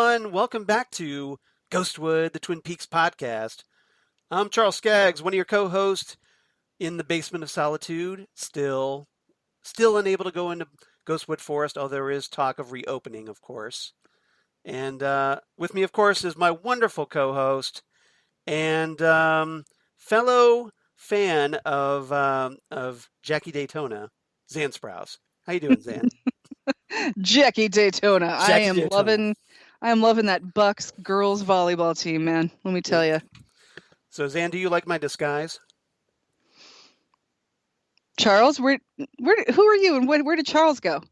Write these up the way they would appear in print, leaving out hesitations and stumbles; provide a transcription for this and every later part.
everyone. Welcome back to Ghostwood, the Twin Peaks podcast. I'm Charles Skaggs, one of your co-hosts in the basement of solitude. Still unable to go into Ghostwood Forest, although there is talk of reopening, of course. And with me, of course, is my wonderful co-host and fellow fan of Jackie Daytona, Xan Sprouse. How you doing, Xan? Jackie Daytona. I am Daytona. loving that Bucks girls volleyball team, man. Let me tell you. So, Xan, do you like my disguise? Charles, who are you, and where did Charles go?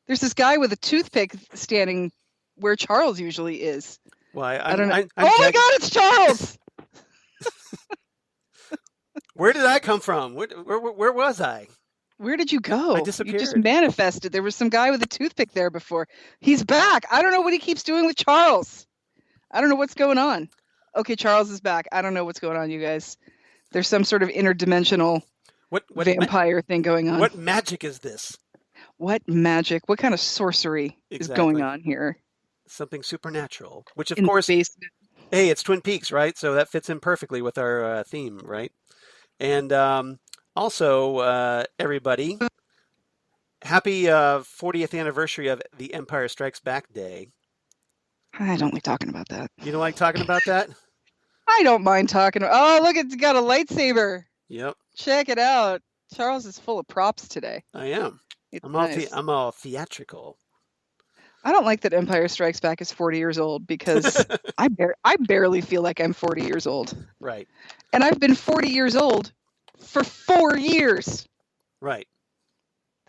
There's this guy with a toothpick standing where Charles usually is. Well, I don't know. My God, it's Charles! Where did I come from? Where was I? Where did you go? I disappeared. You just manifested. There was some guy with a toothpick there before. He's back. I don't know what he keeps doing with Charles. I don't know what's going on. Okay, Charles is back. I don't know what's going on, you guys. There's some sort of interdimensional vampire thing going on. What magic is this? What magic? What kind of sorcery is going on here? Something supernatural, which of course, hey, it's Twin Peaks, right? So that fits in perfectly with our theme, right? And also, everybody, happy 40th anniversary of the Empire Strikes Back Day. I don't like talking about that. You don't like talking about that? I don't mind talking. Oh, look, it's got a lightsaber. Yep. Check it out. Charles is full of props today. I am. Nice. I'm all theatrical. I don't like that Empire Strikes Back is 40 years old because I barely feel like I'm 40 years old. Right. And I've been 40 years old for 4 years. Right.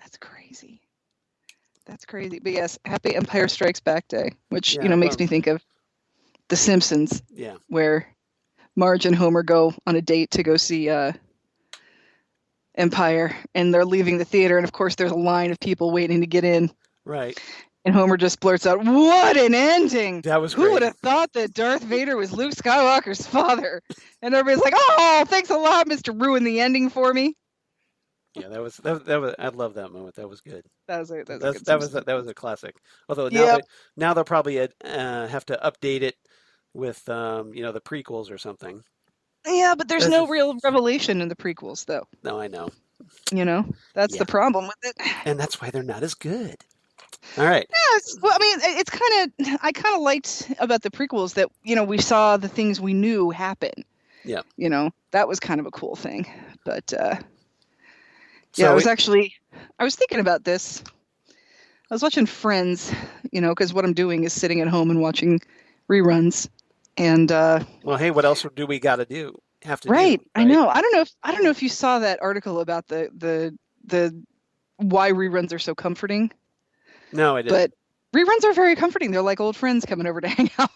That's crazy. But yes, happy Empire Strikes Back Day, which makes me think of The Simpsons. Yeah. Where Marge and Homer go on a date to go see Empire, and they're leaving the theater, and of course there's a line of people waiting to get in. Right. And Homer just blurts out, "What an ending!" That was great. Who would have thought that Darth Vader was Luke Skywalker's father? And everybody's like, "Oh, thanks a lot, Mr. Ruin the ending for me." Yeah, that was. I love that moment. That was good. That was a classic. Although now they'll probably have to update it with the prequels or something. Yeah, but there's no real revelation in the prequels, though. No, I know. That's the problem with it. And that's why they're not as good. All right. Yeah, I kind of liked about the prequels that, we saw the things we knew happen. Yeah. That was kind of a cool thing. But, I was thinking about this. I was watching Friends, because what I'm doing is sitting at home and watching reruns. And well, hey, what else do we got to do? Have to right. do, right? I know. I don't know if you saw that article about the why reruns are so comforting. No, I didn't. But reruns are very comforting. They're like old friends coming over to hang out.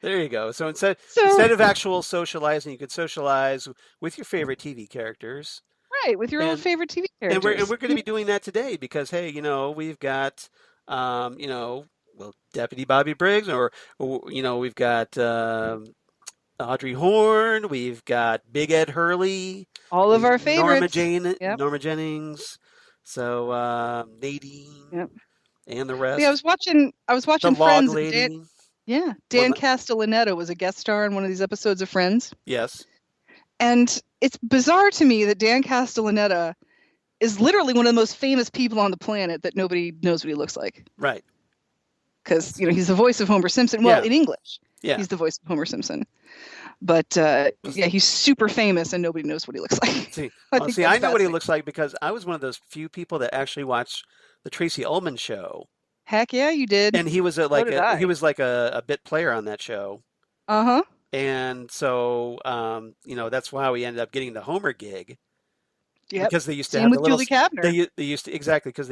There you go. So instead of actual socializing, you could socialize with your favorite TV characters. Right, with your own favorite TV characters. And we're going to be doing that today because, hey, we've got, Deputy Bobby Briggs, or we've got Audrey Horne, we've got Big Ed Hurley, all of our favorites, Norma Jennings, so Nadine, and the rest. Yeah, I was watching the Friends. Log Lady. Dan Castellaneta was a guest star in one of these episodes of Friends. Yes. And it's bizarre to me that Dan Castellaneta is literally one of the most famous people on the planet that nobody knows what he looks like. Right. Because, he's the voice of Homer Simpson. Well, in English, he's the voice of Homer Simpson. But, he's super famous and nobody knows what he looks like. I know what he looks like because I was one of those few people that actually watched the Tracy Ullman show. Heck yeah, you did. And he was like a bit player on that show. Uh-huh. And so, that's why we ended up getting the Homer gig. Yep. Because they used to have the little. Julie Kavner. They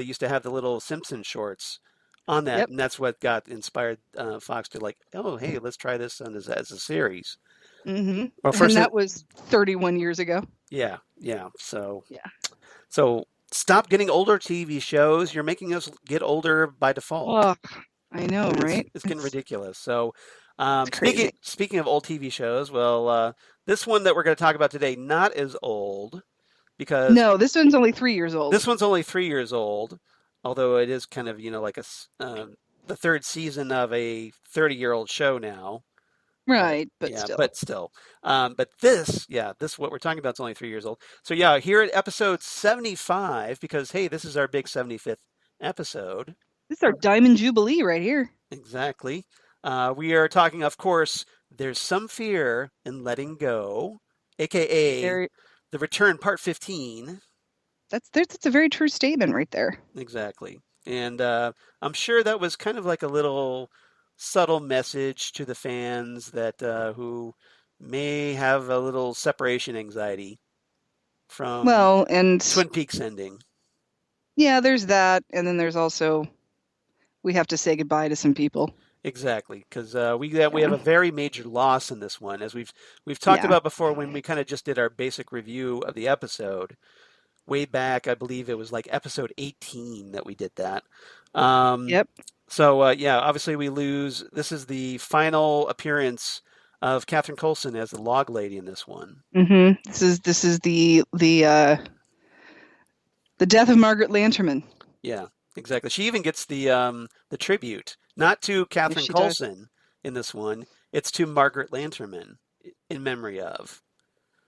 used to have the little Simpson shorts on that, and that's what got inspired Fox to like, oh, hey, let's try this as a series. Mm-hmm. Well, first, and that was 31 years ago. Yeah. So stop getting older TV shows. You're making us get older by default. Oh, I know, right? It's getting ridiculous. So. Speaking of old TV shows, this one that we're going to talk about today, not as old, because no, this one's only 3 years old. This one's only 3 years old, although it is kind of like a the third season of a 30-year-old show now. But Right, but yeah, still. but still. But this what we're talking about is only 3 years old. So yeah, here at episode 75, because hey, this is our big 75th episode. This is our Diamond Jubilee right here. Exactly. We are talking, of course, there's some fear in letting go, a.k.a. Very the return part 15. that's a very true statement right there. Exactly. And I'm sure that was kind of like a little subtle message to the fans that who may have a little separation anxiety from Well, and Twin Peaks ending. yeah, there's that, and then there's also we have to say goodbye to some people. Exactly, because we have Yeah. a very major loss in this one, as we've talked Yeah. about before when we kind of just did our basic review of the episode. Way back, I believe it was like episode 18 that we did that. Um, Yep. so yeah, obviously we lose. This is the final appearance of Catherine Coulson as the log lady in this one. This is the death of Margaret Lanterman. Yeah, exactly. She even gets the tribute, not to Yes, Catherine she does. Coulson in this one. It's to Margaret Lanterman in memory of.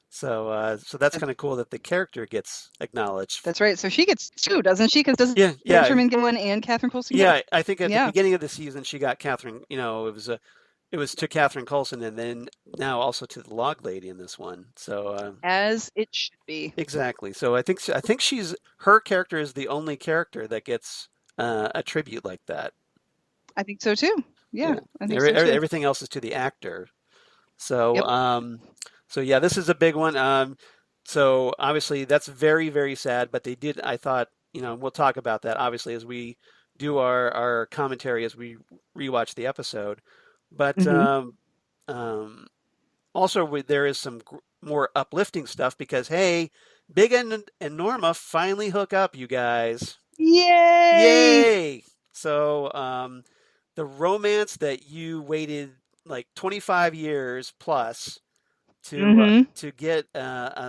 So that's kind of cool that the character gets acknowledged. That's right. So she gets two, doesn't she? Because doesn't Yeah, yeah, Lanterman get one and Catherine Coulson get one? yeah. I think at the Yeah. beginning of the season she got Catherine. It was to Catherine Coulson, and then now also to the log lady in this one. So As it should be. exactly. So I think she's her character is the only character that gets a tribute like that. I think so too. Yeah, Yeah. I think so too. Everything else is to the actor. So Yep. so yeah, this is a big one. So obviously that's very, very sad, but they did, I thought, we'll talk about that obviously as we do our commentary as we rewatch the episode. But hmm also there is some more uplifting stuff because hey, Big and Norma finally hook up, you guys. Yay! Yay! So the romance that you waited like 25 years plus hmm to get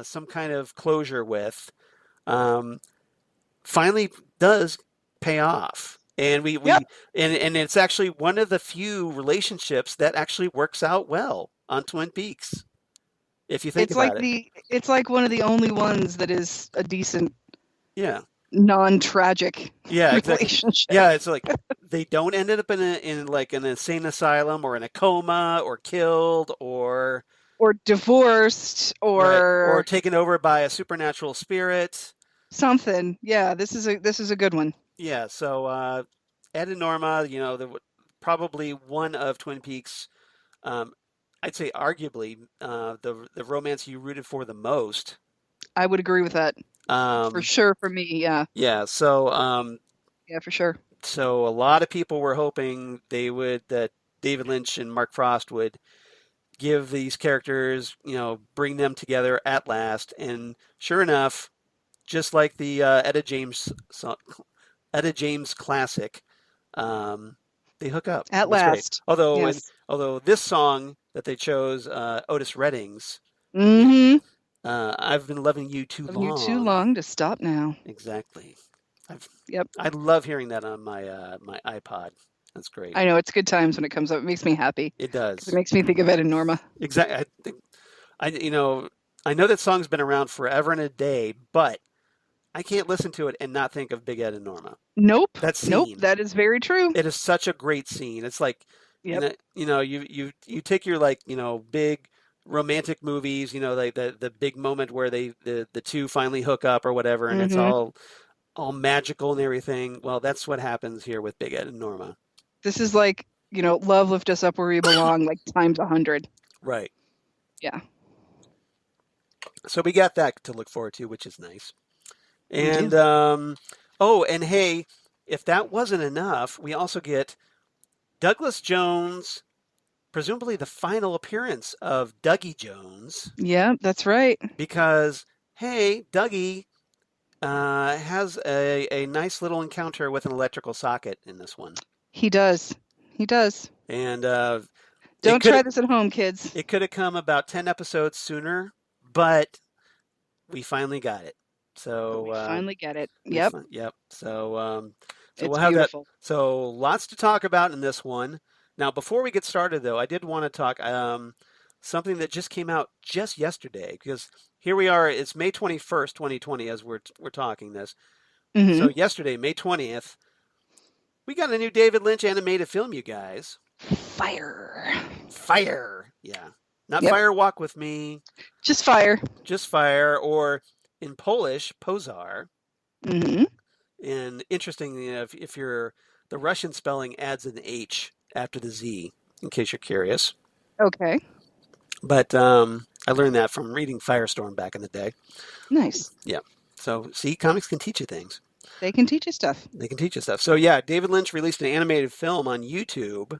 some kind of closure with, um, finally does pay off. And Yep. and it's actually one of the few relationships that actually works out well on Twin Peaks, if you think about it. It's like one of the only ones that is a decent Yeah. non-tragic Yeah, exactly. relationship. Yeah, it's like they don't end up in like an insane asylum or in a coma or killed Or divorced or or taken over by a supernatural spirit. something. Yeah, this is a good one. Yeah, so Ed and Norma, probably one of Twin Peaks. Um, I'd say arguably the romance you rooted for the most. I would agree with that. For Um, sure for me. Yeah. yeah, so Yeah, for sure. so a lot of people were hoping that David Lynch and Mark Frost would give these characters, bring them together at last, and sure enough, just like the Etta James classic, they hook up. At That's great. last. Although Yes. although this song that they chose, Otis Redding's, Mm-hmm. I've been loving you too Loving you too long. long to stop now. Exactly. Yep. I love hearing that on my iPod. That's great. I know it's good times when it comes up. It makes me happy It because it does. makes me think of Ed and Norma. Exactly. I know that song's been around forever and a day, but I can't listen to it and not think of Big Ed and Norma. Nope. That Nope. scene. That is very true. It is such a great scene. It's like, Yep. you take your like, big romantic movies, like the big moment where the two finally hook up or whatever, and it's hmm all magical and everything. Well, that's what happens here with Big Ed and Norma. This is like, love lift us up where we belong, like times 100. Right. Yeah, So we got that to look forward to, which is nice. we do. And oh, and hey, if that wasn't enough, we also get Douglas Jones, presumably the final appearance of Dougie Jones, Yeah, that's right. because hey, Dougie has a nice little encounter with an electrical socket in this one, He does. He does. and Don't try this at home, kids. it could have come about 10 episodes sooner, but we finally got it. But So we finally get it. Yep. yep. So So It's we'll have that. beautiful. So lots to talk about in this one. Now, before we get started, though, I did want to talk something that just came out just yesterday because here we are. It's May 21st, 2020, as we're talking this. Hmm. So yesterday, May 20th, we got a new David Lynch animated film, you guys. Fire. Fire. Yeah. Not Yep. Fire Walk with Me, Just fire. just Fire, or in Polish, Pozar. Hmm. And interestingly enough, if you're the Russian spelling adds an H after the Z, in case you're curious. Okay. But I learned that from reading Firestorm back in the day. Nice. Yeah. So, see, comics can teach you things. They can teach you stuff. They can teach you stuff. So, yeah, David Lynch released an animated film on YouTube.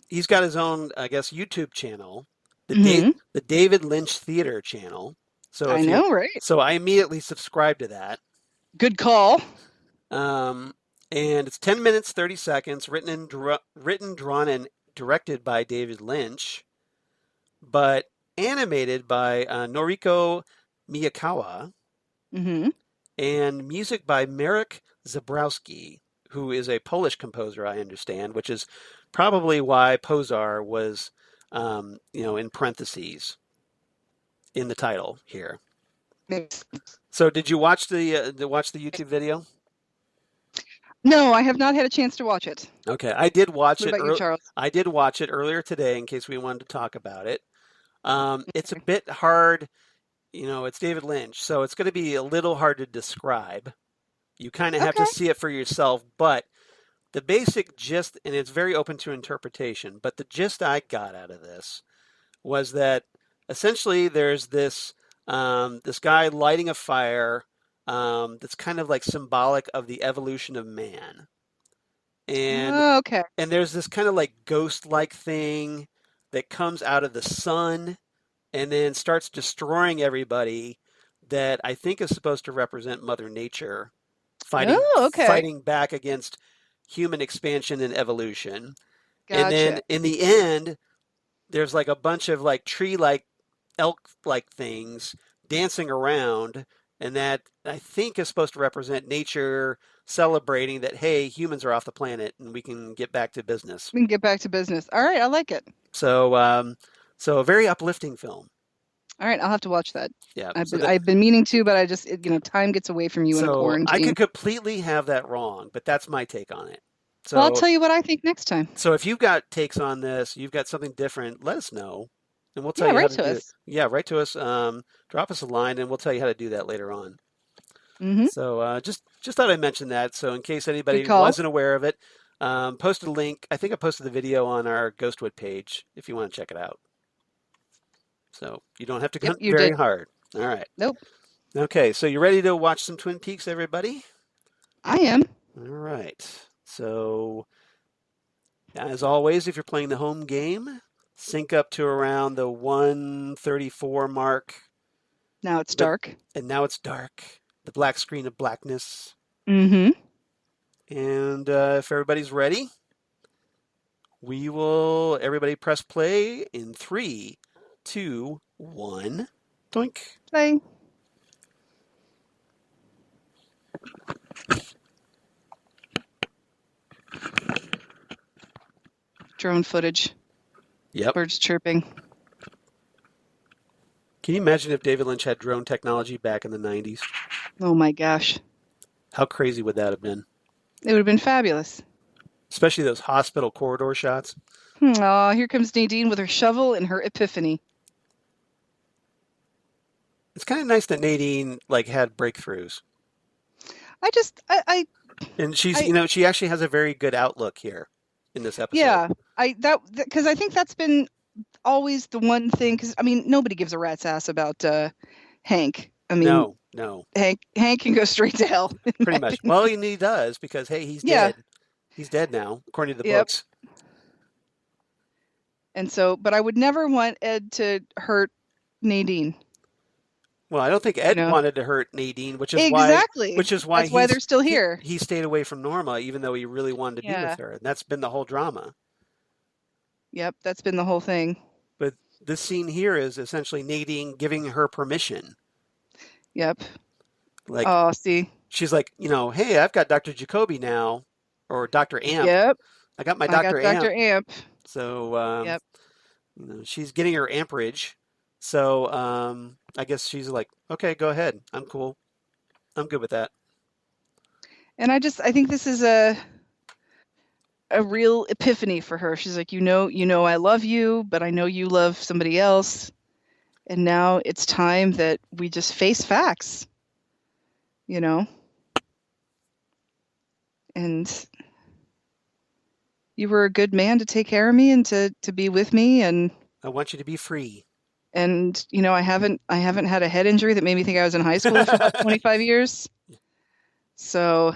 He's got his own, I guess, YouTube channel, Hmm. the David Lynch Theater channel. So I if you, know, right? so I immediately subscribed to that. Good call. Um, and it's 10 minutes, 30 seconds, written, drawn, and directed by David Lynch, but animated by Noriko Miyakawa Hmm. and music by Marek Zabrowski, who is a Polish composer, I understand, which is probably why Pozar was, in parentheses in the title here. So, did you watch the YouTube video? No, I have not had a chance to watch it. Okay, I did watch What it. about you, Charles? I did watch it earlier today in case we wanted to talk about it. It's a bit hard, it's David Lynch, so it's going to be a little hard to describe. You kind of have to Okay. see it for yourself, but the basic gist, and it's very open to interpretation, but the gist I got out of this was that essentially there's this guy lighting a fire that's kind of like symbolic of the evolution of man. And Okay. and there's this kind of like ghost-like thing that comes out of the sun and then starts destroying everybody that I think is supposed to represent Mother Nature fighting Oh, okay. fighting back against human expansion and evolution. And then Gotcha. in the end, there's like a bunch of like tree-like elk-like things dancing around, and that I think is supposed to represent nature celebrating that, hey, humans are off the planet and we can get back to business. We can get back to business. All right, I like it. So a very uplifting film. All right, I'll have to watch that. Yeah. I've been meaning to, but time gets away from you in a So I quarantine. could completely have that wrong, but that's my take on it. Well, I'll So tell you what I think next time. so if you've got takes on this, you've got something different, let us know, and we'll tell Yeah, you how write to to do it. us. Yeah, write to us. Drop us a line, and we'll tell you how to do that later on. Hmm. So just thought I'd mention that. So in case Good anybody call. wasn't aware of it, posted a link. I think I posted the video on our Ghostwood page if you want to check it out. So you don't have to Yep, hunt you very did. hard. All right. Nope, Okay, so you ready to watch some Twin Peaks, everybody? I am. All right. So as always, if you're playing the home game, sync up to around the 134 mark. Now it's dark. And now it's dark. The black screen of blackness. Mm-hmm. And if everybody's ready, everybody press play in 3, 2, 1. Doink. Play. Drone footage. Yep. Birds chirping. Can you imagine if David Lynch had drone technology back in the 90s? Oh my gosh. How crazy would that have been? It would have been fabulous. Especially those hospital corridor shots. Aw, here comes Nadine with her shovel and her epiphany. It's kind of nice that Nadine had breakthroughs. And she's, she actually has a very good outlook here in this episode. Yeah, because I think that's been always the one thing. Because nobody gives a rat's ass about Hank. No. Hank can go straight to hell. Pretty much. Well, he does because hey, he's dead. He's dead now, according to the books. And so, but I would never want Ed to hurt Nadine. Well, I don't think Ed wanted to hurt Nadine, which is why that's why they're still here. He stayed away from Norma, even though he really wanted to be with her, and that's been the whole drama. Yep, that's been the whole thing. But this scene here is essentially Nadine giving her permission. Yep. Like, oh, see. she's like, hey, I've got Dr. Jacoby now, or Dr. Amp. Yep. I got my I got Dr. Amp. Dr. Amp. So, Yep. she's getting her amperage. So, I guess she's like, okay, go ahead. I'm cool. I'm good with that. And I think this is a real epiphany for her. She's like, I love you, but I know you love somebody else. And now it's time that we just face facts, you know? And you were a good man to take care of me and to be with me I want you to be free. and I haven't had a head injury that made me think I was in high school for about 25 years. So,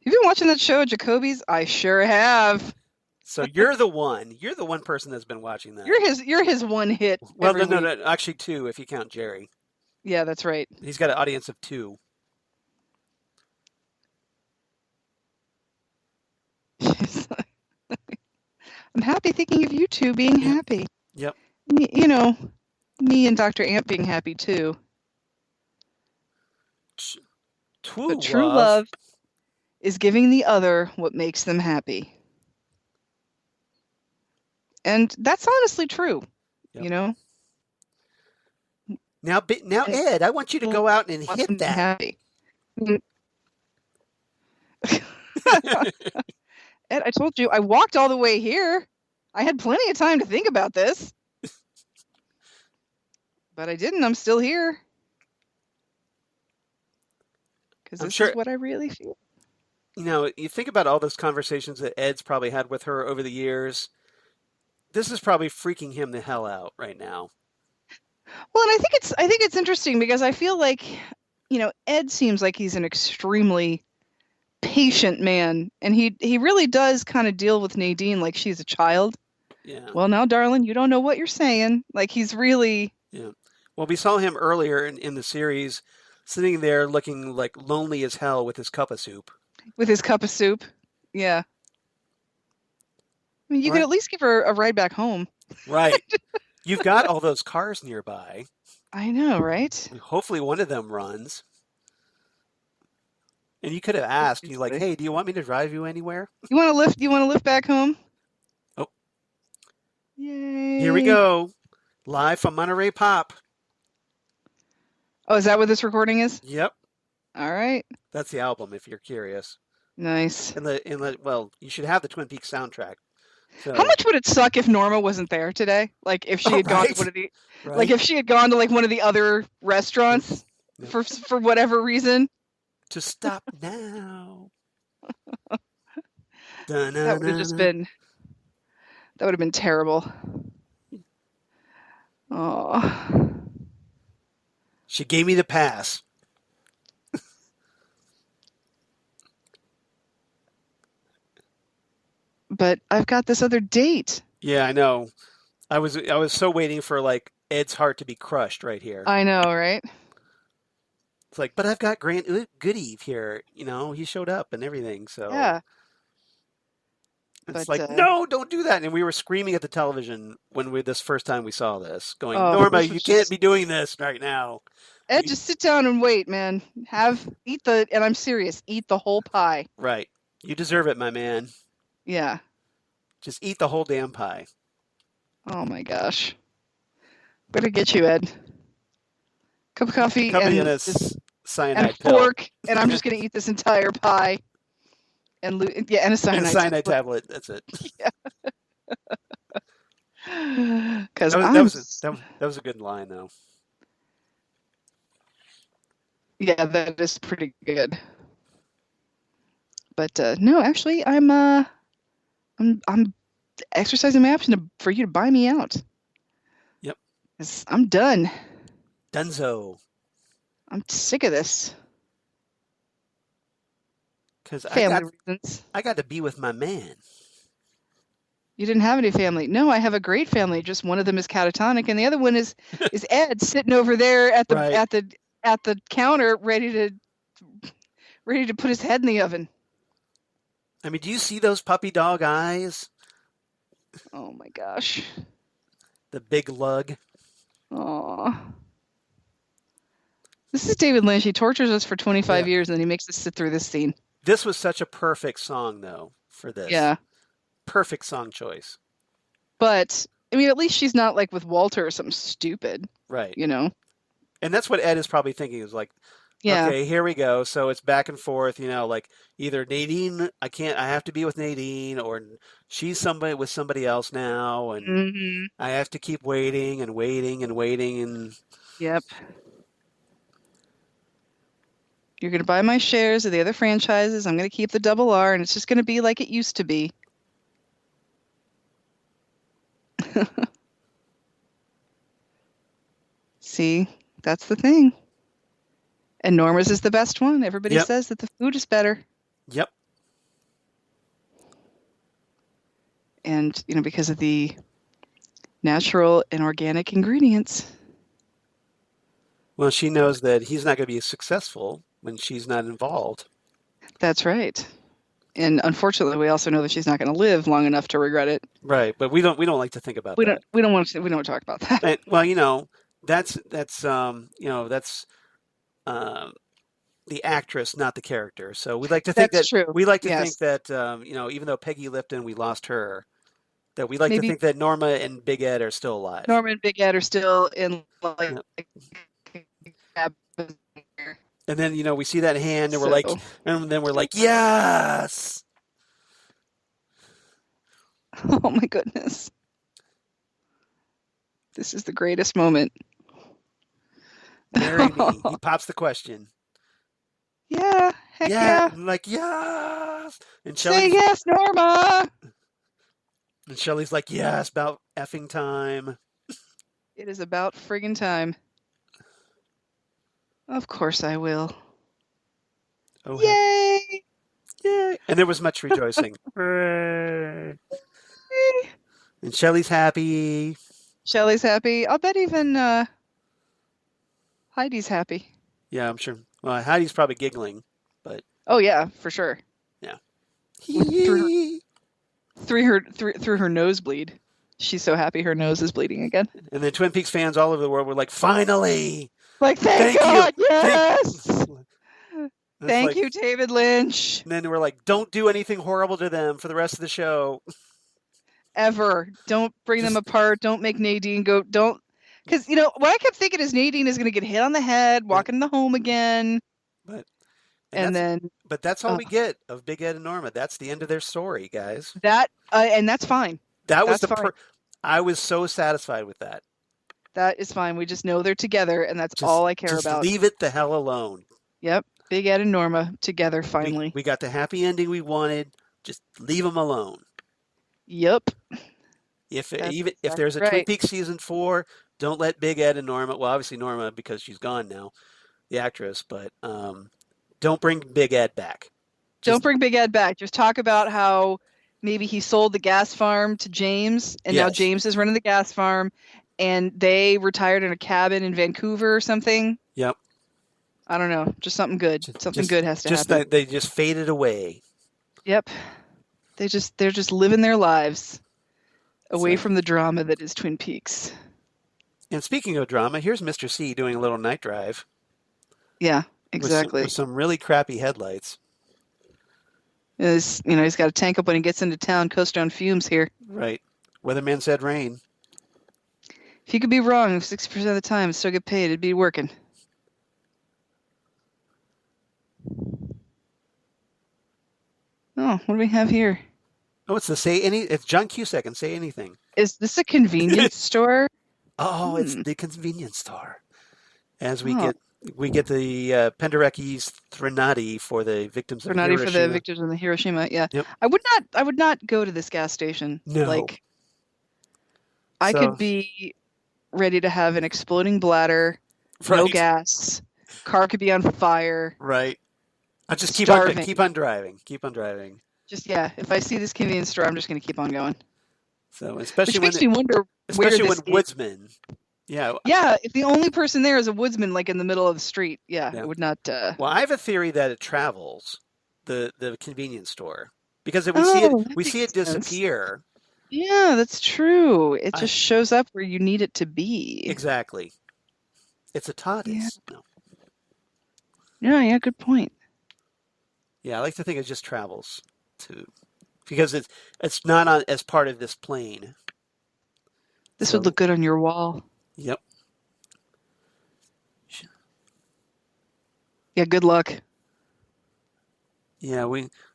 you've been watching that show, Jacoby's? I sure have. So you're the one. You're the one person that's been watching that. You're his one hit Well, every no, week. actually two if you count Jerry. Yeah, that's right. He's got an audience of two. I'm happy thinking of you two being Yep. happy. Yep. You know, me and Dr. Amp being happy too. True But true love. love is giving the other what makes them happy. And that's honestly true, Yep. you know? Now, And Ed, I want you to go out and want hit them to be that. happy. Ed, I told you I walked all the way here. I had plenty of time to think about this. But I didn't. I'm still here. Because I'm this sure, is what I really feel. you think about all those conversations that Ed's probably had with her over the years. This is probably freaking him the hell out right now. Well, and I think it's interesting because I feel like, Ed seems like he's an extremely patient man, and he really does kind of deal with Nadine like she's a child. Yeah. Well, now, darling, you don't know what you're saying. Like he's really Yeah. Well, we saw him earlier in the series sitting there looking like lonely as hell with his cup of soup. with his cup of soup. Yeah. I mean, you could Right. at least give her a ride back home. Right. You've got all those cars nearby. I know, right? Hopefully one of them runs. And you could have asked, you like, Seriously. hey, do you want me to drive you anywhere? You want to lift? You want to lift back home? Oh, here we Yay! go. Live from Monterey Pop. Oh, is that what this recording is? Yep. All right. That's the album if you're curious. Nice. Well, you should have the Twin Peaks soundtrack. How So, much would it suck if Norma wasn't there today? Like if she oh, had gone to right. like Right. if she had gone to like one of the other restaurants Yep. for whatever reason. To stop now. That would have just been that would have been terrible. Oh. She gave me the pass. But I've got this other date. Yeah, I know. I was so waiting for like Ed's heart to be crushed right here. I know, right? It's like, but I've got Grant Goodeve here. He showed up and everything. So Yeah. it's But like, no, don't do that. And we were screaming at the television when this first time we saw this, going, Norma, this you was can't just be doing this right now. Ed, just sit down and wait, man. And I'm serious, eat the whole pie. Right. You deserve it, my man. Yeah. Just eat the whole damn pie. Oh my gosh. Better get you, Ed. Cup of coffee Come in and a and a cyanide pill. fork, and I'm just gonna eat this entire pie. And and a And a cyanide cyanide tablet. That's it. Because That was a good line, though. yeah, that is pretty good. But no, actually, I'm exercising my option for you to buy me out. Yep. 'Cause I'm done. Dunzo. I'm sick of this. Because Family reasons. I got to be with my man. You didn't have any family. No, I have a great family. Just one of them is catatonic, and the other one is Ed sitting over there at the Right. at the counter, ready to put his head in the oven. I mean, do you see those puppy dog eyes? Oh my gosh. The big lug. Aw. This is David Lynch. He tortures us for 25 Yeah. years and then he makes us sit through this scene. This was such a perfect song, though, for this. Yeah. Perfect song choice. But, I mean, at least she's not like with Walter or something stupid, Right. you know? And that's what Ed is probably thinking is like, Yeah. okay, here we go. So it's back and forth, like either Nadine, I have to be with Nadine, or she's somebody with somebody else now, and Hmm. I have to keep waiting and waiting and waiting. And Yep. You're going to buy my shares of the other franchises. I'm going to keep the double R, and it's just going to be like it used to be. See, that's the thing. And Norma's is the best one. Everybody Yep. says that the food is better. Yep. And, because of the natural and organic ingredients. Well, she knows that he's not going to be successful when she's not involved. That's right. And unfortunately, we also know that she's not going to live long enough to regret it. Right, but we don't like to think about We that. don't want to talk about that. And, well, that's the actress, not the character. So we like to think That's that true. we like to Yes. think that even though Peggy Lipton, we lost her, that we like to Maybe think that Norma and Big Ed are still alive. Norma and Big Ed are still in Yeah. cabins. And then we see that hand, and So- we're like, yes. Oh my goodness. This is the greatest moment. Marry me. He pops the question. Yeah. Heck yeah. I'm like, yes. And Say yes, Norma. Shelley's like, yes, about effing time. It is about friggin' time. Of course I will. Oh, Yay! yay. And there was much rejoicing. Hooray. And Shelley's happy. Shelley's happy. I'll bet even Heidi's happy. Yeah, I'm sure. Well, Heidi's probably giggling, but Oh yeah, for sure. yeah. Through her nosebleed. She's so happy her nose is bleeding again. And then Twin Peaks fans all over the world were like, finally! Like, thank God, yes! Thank like, you, David Lynch. And then we're like, don't do anything horrible to them for the rest of the show. Ever. Don't bring them apart. Don't make Nadine go. Don't. Because, what I kept thinking is Nadine is going to get hit on the head, walking in the home again. But that's all we get of Big Ed and Norma. That's the end of their story, guys. And that's fine. That's fine. I was so satisfied with that. That is fine. We just know they're together, and that's all I care about. Leave it the hell alone. Yep. Big Ed and Norma together, finally. We got the happy ending we wanted. Just leave them alone. Yep. If there's a Twin Peaks season 4, don't let Big Ed and Norma. Well, obviously Norma because she's gone now, the actress. But don't bring Big Ed back. Don't bring Big Ed back. Just talk about how maybe he sold the gas farm to James, and now James is running the gas farm, and they retired in a cabin in Vancouver or something. Yep. I don't know. Just something good. Something good has to happen. They just faded away. Yep. They're just living their lives away from the drama that is Twin Peaks. And speaking of drama, here's Mr. C doing a little night drive. Yeah, exactly. With some really crappy headlights. He's got a tank up when he gets into town, coast on fumes here. Right. Weatherman said rain. If he could be wrong 60% of the time and still get paid, it'd be working. Oh, what do we have here? Oh, it's John Cusack and Say Anything. Is this a convenience store? Oh, it's the convenience store. As we get the Penderecki's Threnody for the victims of Hiroshima. For the victims of the Hiroshima, yeah. Yep. I would not go to this gas station. No. I could be ready to have an exploding bladder, no gas, car could be on fire. Right. I just keep on driving. Keep on driving. If I see this convenience store, I'm just going to keep on going. So especially Which makes me wonder woodsmen. Yeah. Yeah, if the only person there is a woodsman, like in the middle of the street, it would not. Well, I have a theory that it travels the convenience store because we see it disappear. Yeah, that's true. It just shows up where you need it to be. Exactly. It's a TARDIS. Yeah. No. Yeah, good point. Yeah, I like to think it just travels to because it's not on as part of this plane. This would So, look good on your wall. yep. Yeah, good luck. Yeah,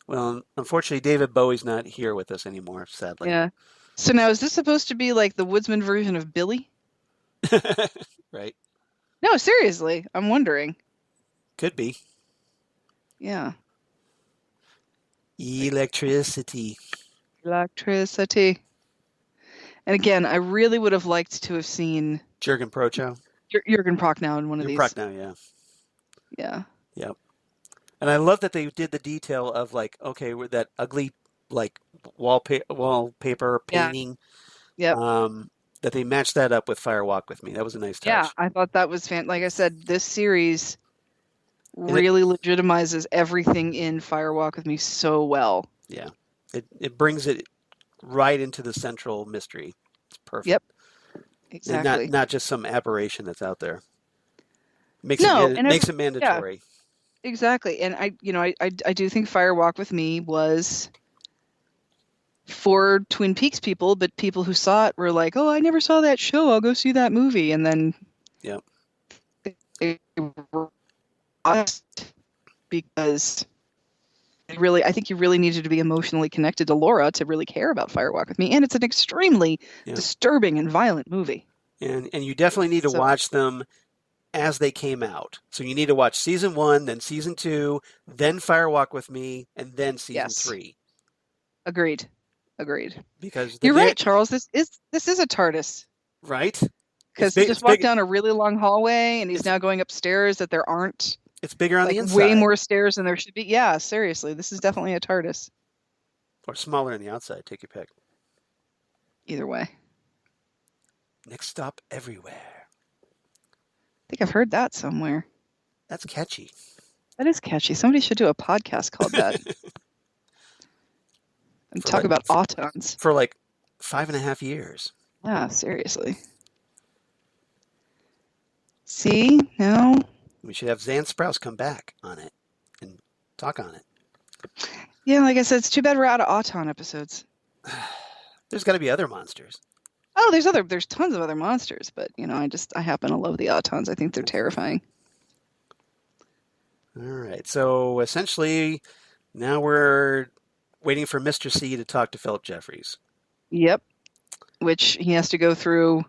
well, unfortunately, David Bowie's not here with us anymore, sadly. Yeah. So now is this supposed to be like the woodsman version of Billy? Right? No, seriously. I'm wondering. Could be. Yeah. Like Electricity. electricity. And again, I really would have liked to have seen Jurgen Procho. Jurgen Prochnow in one of Jurgen these. Prochnow, yeah. Yeah. Yep. And I love that they did the detail of like, okay, with that ugly like wallpaper Yeah. painting, Yep. that they matched that up with Fire Walk with Me. That was a nice Yeah, touch. I thought that was like I said, this series And it, really legitimizes everything in Fire Walk with Me so well. yeah, it brings it right into the central mystery. It's perfect. Yep, And exactly. not just some aberration that's out there. Makes No, it and makes it yeah, mandatory. exactly. And I do think Fire Walk with Me was for Twin Peaks people, but people who saw it were like, "Oh, I never saw that show. I'll go see that movie." And then Yep. they were lost because I think you really needed to be emotionally connected to Laura to really care about Fire Walk with Me. And it's an extremely Yep. disturbing and violent movie. And you definitely need to So, watch them as they came out. So you need to watch season 1, then season 2, then Fire Walk with Me, and then season yes, 3. agreed. Because You're right, Charles. This is a TARDIS right. because he just walked down a really long hallway and he's now going upstairs that there aren't. It's bigger on like the inside. Way more stairs than there should be. Yeah, seriously, this is definitely a TARDIS. Or smaller on the outside. Take your pick. Either way. Next stop everywhere. I think I've heard that somewhere. That's catchy. That is catchy. Somebody should do a podcast called that. And talk about autons. For like 5.5 years. Yeah, seriously. See, now We should have Xan Sprouse come back on it and talk on it. yeah, like I said, it's too bad we're out of Auton episodes. There's got to be other monsters. Oh, there's tons of other monsters, but I happen to love the Autons. I think they're terrifying. All right. So essentially, now we're waiting for Mr. C to talk to Philip Jeffries. Yep. Which he has to go through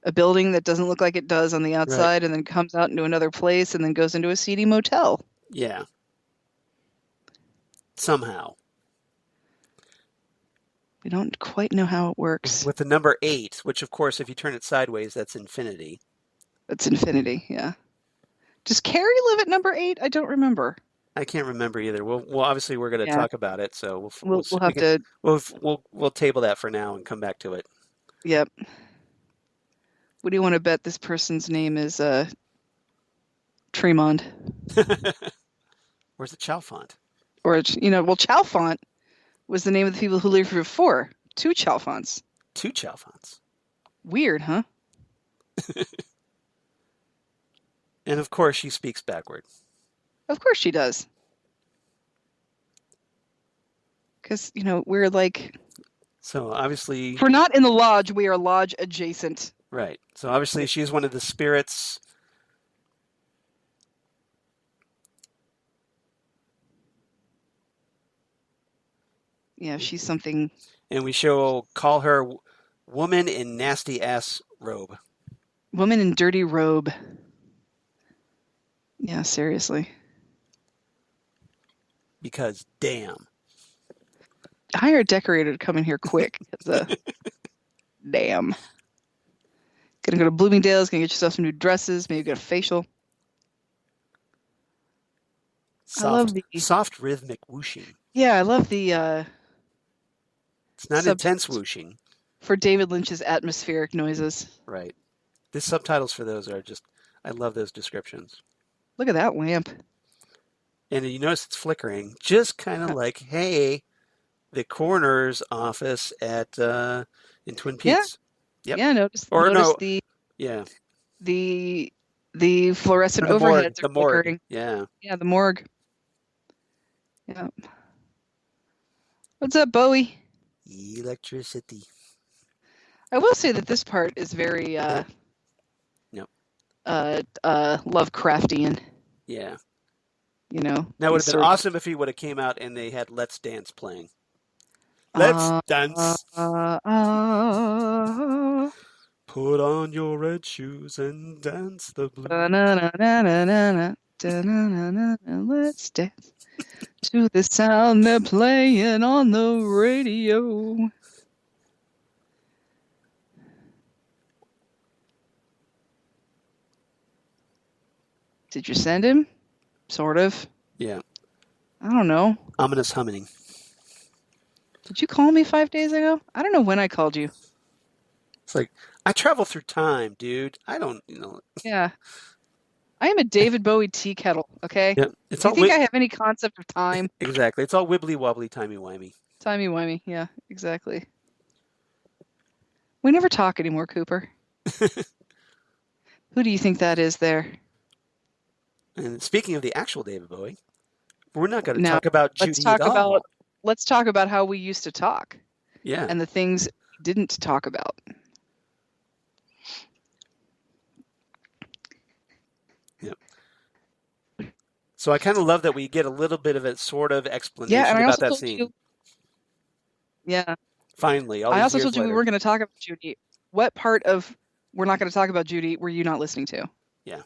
a building that doesn't look like it does on the outside, and then comes out into another place, and then goes into a seedy motel. Yeah. Somehow. We don't quite know how it works. With the number 8, which of course, if you turn it sideways, that's infinity. That's infinity, yeah. Does Carrie live at number 8? I don't remember. I can't remember either. Well, obviously we're going to talk about it, so we'll table that for now and come back to it. Yep. What do you want to bet this person's name is? Tremond. Where's the Chalfont? Or Chalfont was the name of the people who lived before. 2 Chalfonts. 2 Chalfonts. Weird, huh? And of course, she speaks backward. Of course she does. Because, we're like... So obviously... If we're not in the lodge, we are lodge adjacent. Right. So obviously she's one of the spirits. Yeah, she's something... And we call her woman in nasty ass robe. Woman in dirty robe. Yeah, seriously. Because damn. Hire a decorator to come in here quick. Damn. Gonna go to Bloomingdale's, gonna get yourself some new dresses, maybe get a facial. I love the soft rhythmic whooshing. Yeah, I love the it's not intense whooshing. For David Lynch's atmospheric noises. Right. The subtitles for those are just, I love those descriptions. Look at that lamp. And you notice it's flickering, just kind of like, hey, the coroner's office at in Twin Peaks. Yeah. Yep. Yeah, notice the The fluorescent the morgue. overheads are The morgue. flickering. Yeah. Yeah, the morgue. Yeah. What's up, Bowie? Electricity. I will say that this part is very Yep. Lovecraftian. Yeah. You know. That would have these been sort of- awesome if he would have came out and they had Let's Dance playing. Let's dance. Put on your red shoes and dance the blues. Let's dance to the sound they're playing on the radio. Did you send him? Sort of. Yeah. I don't know. Ominous humming. Did you call me 5 days ago? I don't know when I called you. It's like, I travel through time, dude. I don't, Yeah. I am a David Bowie tea kettle, okay? Yeah. It's Do you all think I have any concept of time? Exactly. It's all wibbly wobbly, timey wimey. Timey-wimey, yeah, exactly. We never talk anymore, Cooper. Who do you think that is there? And speaking of the actual David Bowie, we're not going to Now, talk about Judy at all. Let's talk about how we used to talk. Yeah. And the things we didn't talk about. Yeah. So I kind of love that we get a little bit of a sort of explanation Yeah, and I about also that told scene. you. Yeah. Finally, all I these also years told you we later. weren't going to talk about Judy. What part of we're not going to talk about Judy were you not listening to? Yeah.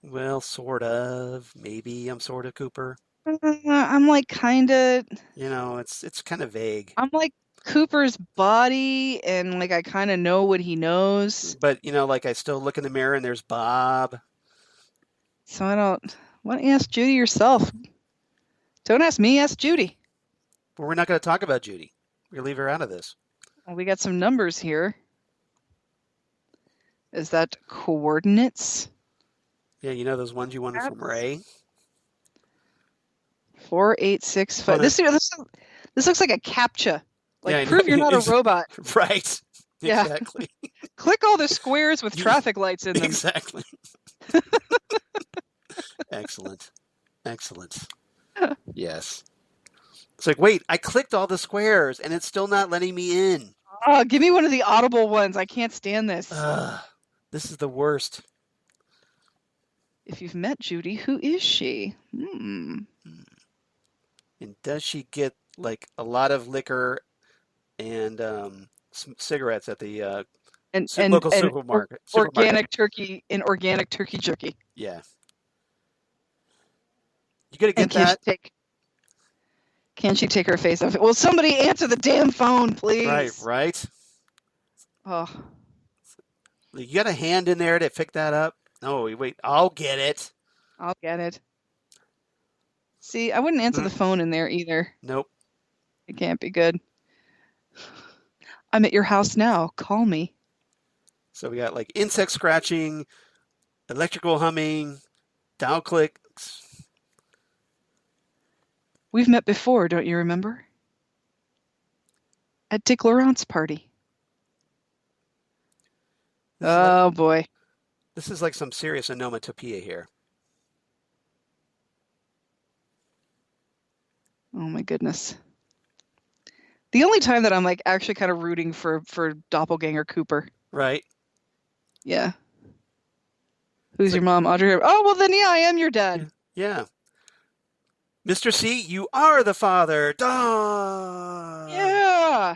Well, sort of. Maybe I'm sort of Cooper. I'm like kind of. It's kind of vague. I'm like Cooper's body, and like I kind of know what he knows. But like I still look in the mirror and there's Bob. So I don't. Why don't you ask Judy yourself? Don't ask me. Ask Judy. But we're not going to talk about Judy. We're going to leave her out of this. Well, we got some numbers here. Is that coordinates? Yeah, those ones you wanted from Ray. 4865. This looks like a CAPTCHA. Like, Yeah, I know. prove you're not a robot. Right. Yeah. Exactly. Click all the squares with traffic lights in them. Exactly. Excellent. Yes. It's like, wait, I clicked all the squares and it's still not letting me in. Give me one of the audible ones. I can't stand this. This is the worst. If you've met Judy, who is she? And does she get like a lot of liquor and some cigarettes at the local supermarket? Organic turkey jerky. Yeah. You gotta get that. Can she take her face off? Will somebody answer the damn phone, please? Right. Oh. You got a hand in there to pick that up? No, wait. I'll get it. I'll get it. See, I wouldn't answer the phone in there either. Nope. It can't be good. I'm at your house now. Call me. So we got like insect scratching, electrical humming, dial clicks. We've met before, don't you remember? At Dick Laurent's party. Boy. This is like some serious onomatopoeia here. Oh my goodness. The only time that I'm like actually kind of rooting for Doppelganger Cooper. Right. Yeah. Who's your mom? Audrey? Oh, well then, yeah, I am your dad. Yeah. Mr. C, you are the father. Duh. Yeah.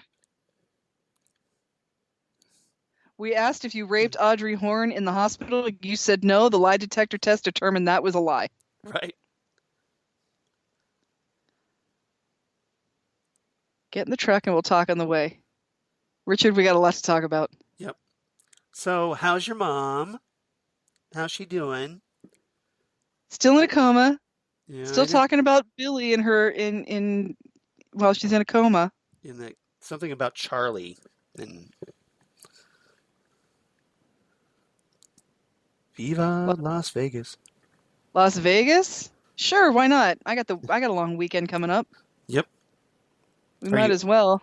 We asked if you raped Audrey Horne in the hospital. You said no. The lie detector test determined that was a lie. Right. Get in the truck and we'll talk on the way. Richard, we got a lot to talk about. Yep. So, how's your mom? How's she doing? Still in a coma. Yeah, Still talking about Billy and her in while she's in a coma. Something about Charlie and Viva Las Vegas. Las Vegas? Sure, why not? I got a long weekend coming up. Yep. We might as well.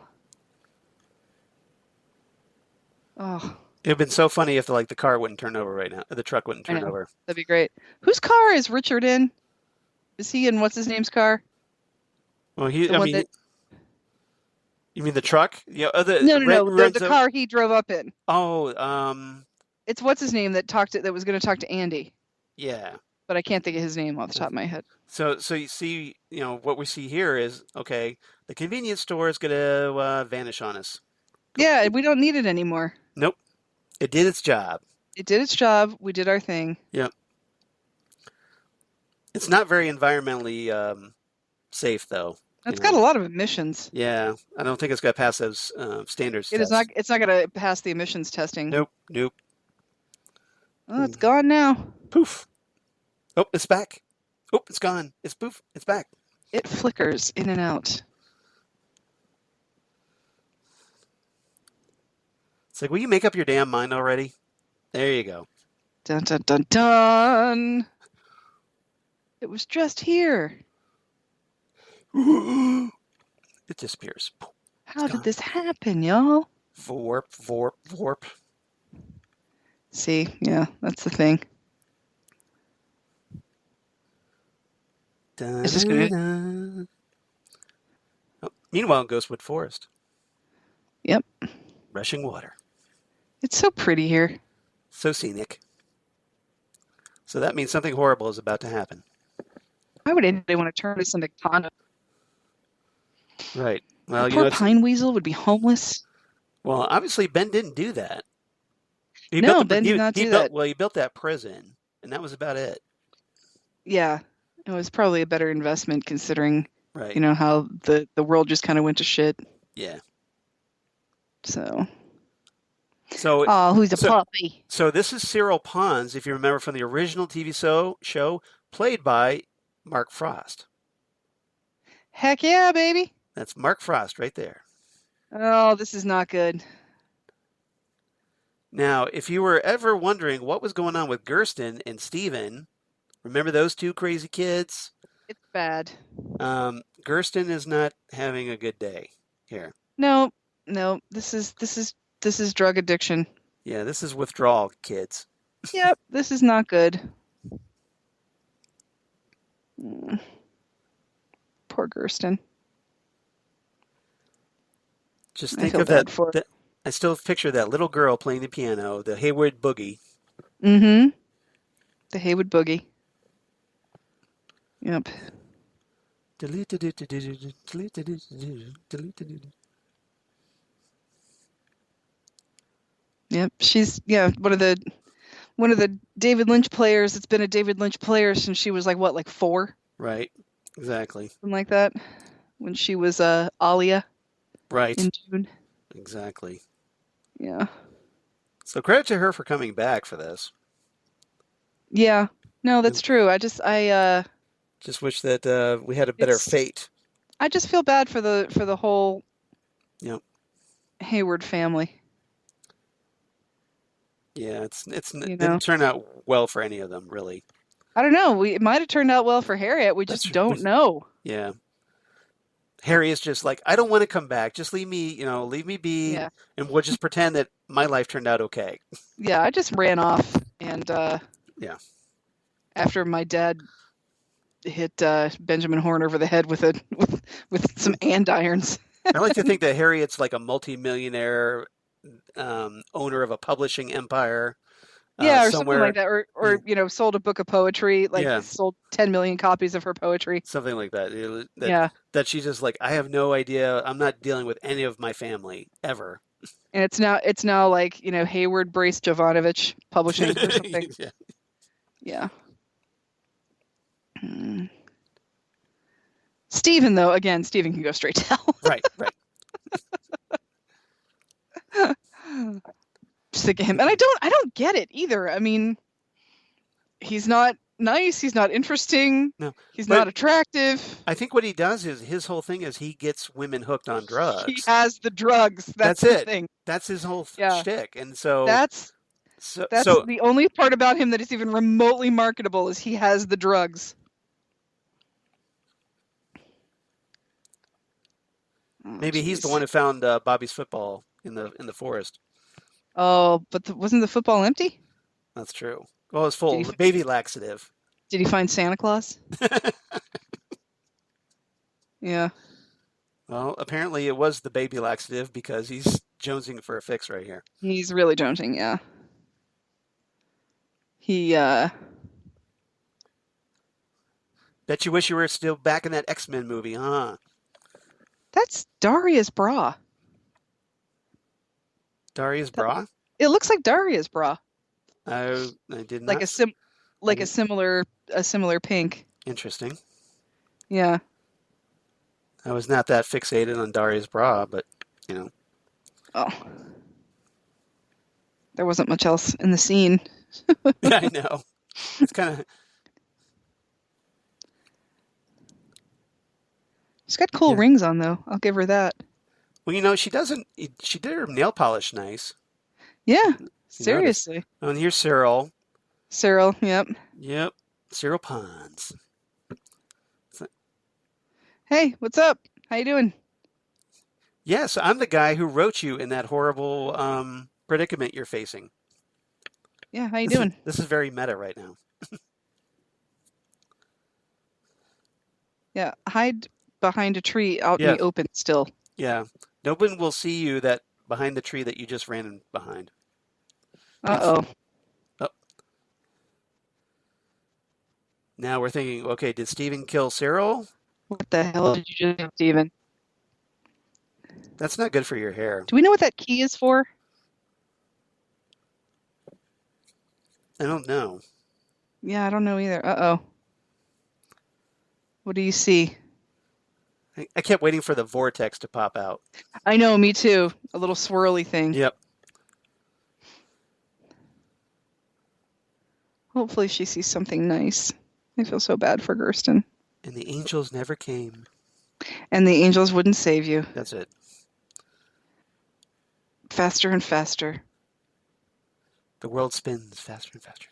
Oh. It'd been so funny if the car wouldn't turn over right now. The truck wouldn't I turn know. over. That'd be great. Whose car is Richard in? Is he in what's his name's car? Well, The one that you mean the truck? Yeah, No, no, no. The Renzo. car he drove up in. Oh, It's what's his name that was going to talk to Andy, yeah. but I can't think of his name off the top of my head. So you see, what we see here is okay. The convenience store is gonna vanish on us. Yeah, we don't need it anymore. Nope, it did its job. It did its job. We did our thing. Yep. It's not very environmentally safe though. It's got a lot of emissions. Yeah, I don't think it's got to pass those standards It is tests. not. It's not going to pass the emissions testing. Nope, nope. Oh, it's gone now. Poof. Oh, it's back. Oh, it's gone. It's poof. It's back. It flickers in and out. It's like, will you make up your damn mind already? There you go. Dun dun dun dun. It was just here. It disappears. How did this happen, y'all? Vorp, vorp, vorp. See, yeah, that's the thing. It's just gonna... Oh, meanwhile, in Ghostwood Forest. Yep. Rushing water. It's so pretty here. So scenic. So that means something horrible is about to happen. Why would anybody want to turn this into condo? Right. Well, the poor pine weasel would be homeless. Well, obviously Ben didn't do that. Ben did not do that. Well, he built that prison, and that was about it. Yeah, it was probably a better investment considering, right. How the world just kind of went to shit. Yeah. So. Oh, who's a puppy? So this is Cyril Pons, if you remember from the original TV show, played by Mark Frost. Heck yeah, baby. That's Mark Frost right there. Oh, this is not good. Now, if you were ever wondering what was going on with Gersten and Steven, remember those two crazy kids? It's bad. Gersten is not having a good day here. No. This is drug addiction. Yeah, this is withdrawal, kids. Yep, this is not good. Poor Gersten. Just think of that. I still picture that little girl playing the piano, the Haywood Boogie. Mm-hmm. The Haywood Boogie. Yep. Yep, she's one of the David Lynch players. It's been a David Lynch player since she was like 4. Right. Exactly. Something like that. When she was Alia. Right. In June. Exactly. Yeah. So credit to her for coming back for this. Yeah. No, that's true. I just wish that we had a better fate. I just feel bad for the whole Hayward family. Yeah, it didn't turn out well for any of them, really. I don't know. It might have turned out well for Harriet. We just don't know. Yeah. Harry is just like, I don't want to come back. Just leave me be, and we'll just pretend that my life turned out okay. Yeah, I just ran off, and after my dad hit Benjamin Horn over the head with some andirons. I like to think that Harriet's like a multi-millionaire owner of a publishing empire. Yeah, or something like that, or sold a book of poetry, sold 10 million copies of her poetry, something like that. That she's just like, I have no idea. I'm not dealing with any of my family ever. And it's now like Hayward Brace Jovanovich Publishing or something. Yeah. Stephen can go straight to hell. Right. Sick of him, and I don't get it either. I mean, he's not nice. He's not interesting. No, he's not attractive. I think what he does is his whole thing is he gets women hooked on drugs. He has the drugs. That's the thing. That's his whole shtick, and so that's the only part about him that is even remotely marketable is he has the drugs. Maybe he's the one who found Bobby's football in the forest. Oh, but wasn't the football empty? That's true. Well, it's Did full he of baby laxative. did he find Santa Claus? Yeah. Well, apparently it was the baby laxative because he's jonesing for a fix right here. He's really jonesing, yeah. He Bet you wish you were still back in that X-Men movie, huh? that's Daria's bra. Darius That Bra? it looks like Daria's bra. I did Like not. I a did, similar pink. interesting. Yeah. I was not that fixated on Darius Bra, but you know. Oh. There wasn't much else in the scene. Yeah, I know. It's kind of She's got cool yeah. rings on though. I'll give her that. Well, she doesn't. She did her nail polish nice. Yeah. You noticed. Seriously. Oh, and here's Cyril. Cyril, yep. Yep, Cyril Pons. Hey, what's up? How you doing? Yes, I'm the guy who wrote you in that horrible predicament you're facing. Yeah, how you doing? This is very meta right now. Yeah, hide behind a tree out in Yeah, the open still. yeah. No one will see you that behind the tree that you just ran in behind. Uh-oh. Oh, now we're thinking, okay, did Stephen kill Cyril? What the hell did you just do, Steven? That's not good for your hair. Do we know what that key is for? I don't know. Yeah, I don't know either. Uh-oh. What do you see? I kept waiting for the vortex to pop out. I know, me too. A little swirly thing. Yep. Hopefully she sees something nice. I feel so bad for Gersten. And the angels never came. And the angels wouldn't save you. That's it. Faster and faster. The world spins faster and faster.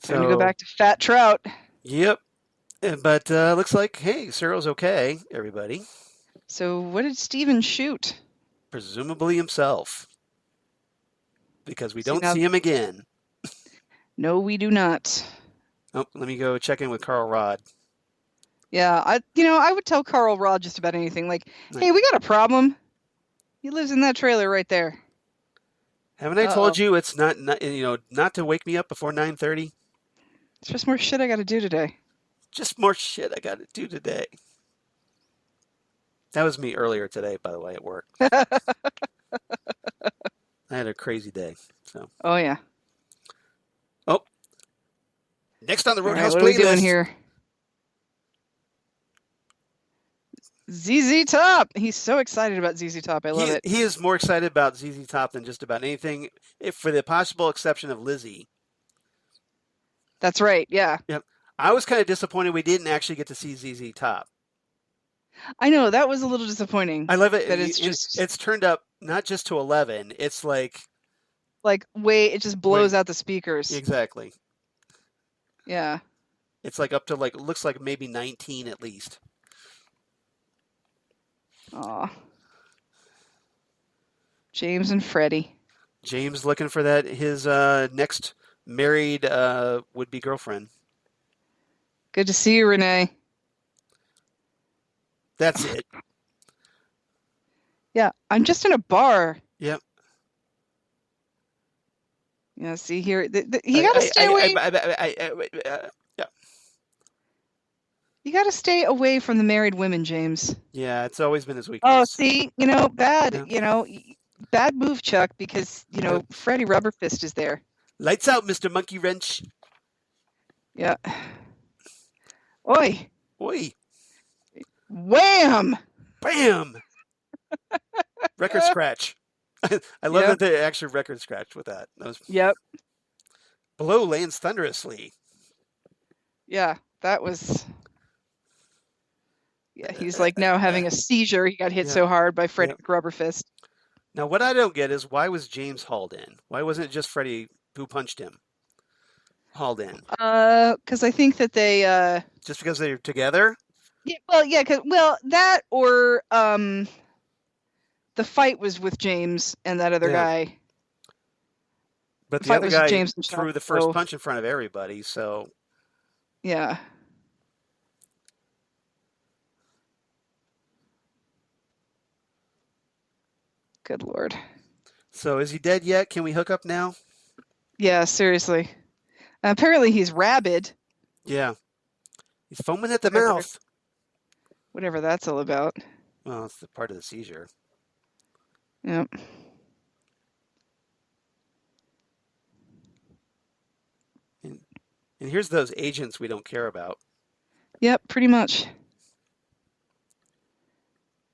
Time to go back to Fat Trout. Yep. But looks like, hey, Cyril's okay, everybody. So what did Steven shoot? Presumably himself. Because we don't now, see him again. No, we do not. Oh, let me go check in with Carl Rod. Yeah, I would tell Carl Rod just about anything. Like, hey, we got a problem. He lives in that trailer right there. Haven't I told you it's not to wake me up before 9:30? It's just more shit I got to do today. Just more shit I got to do today. That was me earlier today, by the way, at work. I had a crazy day. So. Oh yeah. Oh. Next on the Roadhouse what playlist. What are we doing here? ZZ Top. He's so excited about ZZ Top. I love it. He is more excited about ZZ Top than just about anything, for the possible exception of Lizzie. That's right. Yeah. Yep. I was kind of disappointed we didn't actually get to see ZZ Top. I know, that was a little disappointing. I love it. That it's turned up not just to 11. It's like it just blows out the speakers. Exactly. Yeah. It's like up to looks like maybe 19 at least. Aw. James and Freddie. James looking for his next married would-be girlfriend. Good to see you, Renee. That's it. Yeah, I'm just in a bar. Yep. Yeah, see here, you gotta stay away. Yeah. You gotta stay away from the married women, James. Yeah, it's always been his weakness. Oh, see, bad. Yeah. Bad move, Chuck, because Freddie Rubberfist is there. Lights out, Mr. Monkey Wrench. Yeah. Oi. Oi. Wham! Bam! Record scratch. I love that they actually record scratched with that. Yep. Below lands thunderously. Yeah, that was... Yeah, he's now having a seizure. He got hit so hard by Freddie Rubberfist. Now, what I don't get is why was James hauled in? Why wasn't it just Freddie who punched him hauled in? Because I think that they... Just because they're together? Yeah, that or the fight was with James and that other guy. But the fight other was with guy James and threw Chuck, the first so punch in front of everybody, so yeah. Good Lord. So is he dead yet? Can we hook up now? Yeah, seriously. Apparently he's rabid. Yeah. He's foaming at the mouth. Whatever that's all about. Well, it's the part of the seizure. Yep. And here's those agents we don't care about. Yep, pretty much.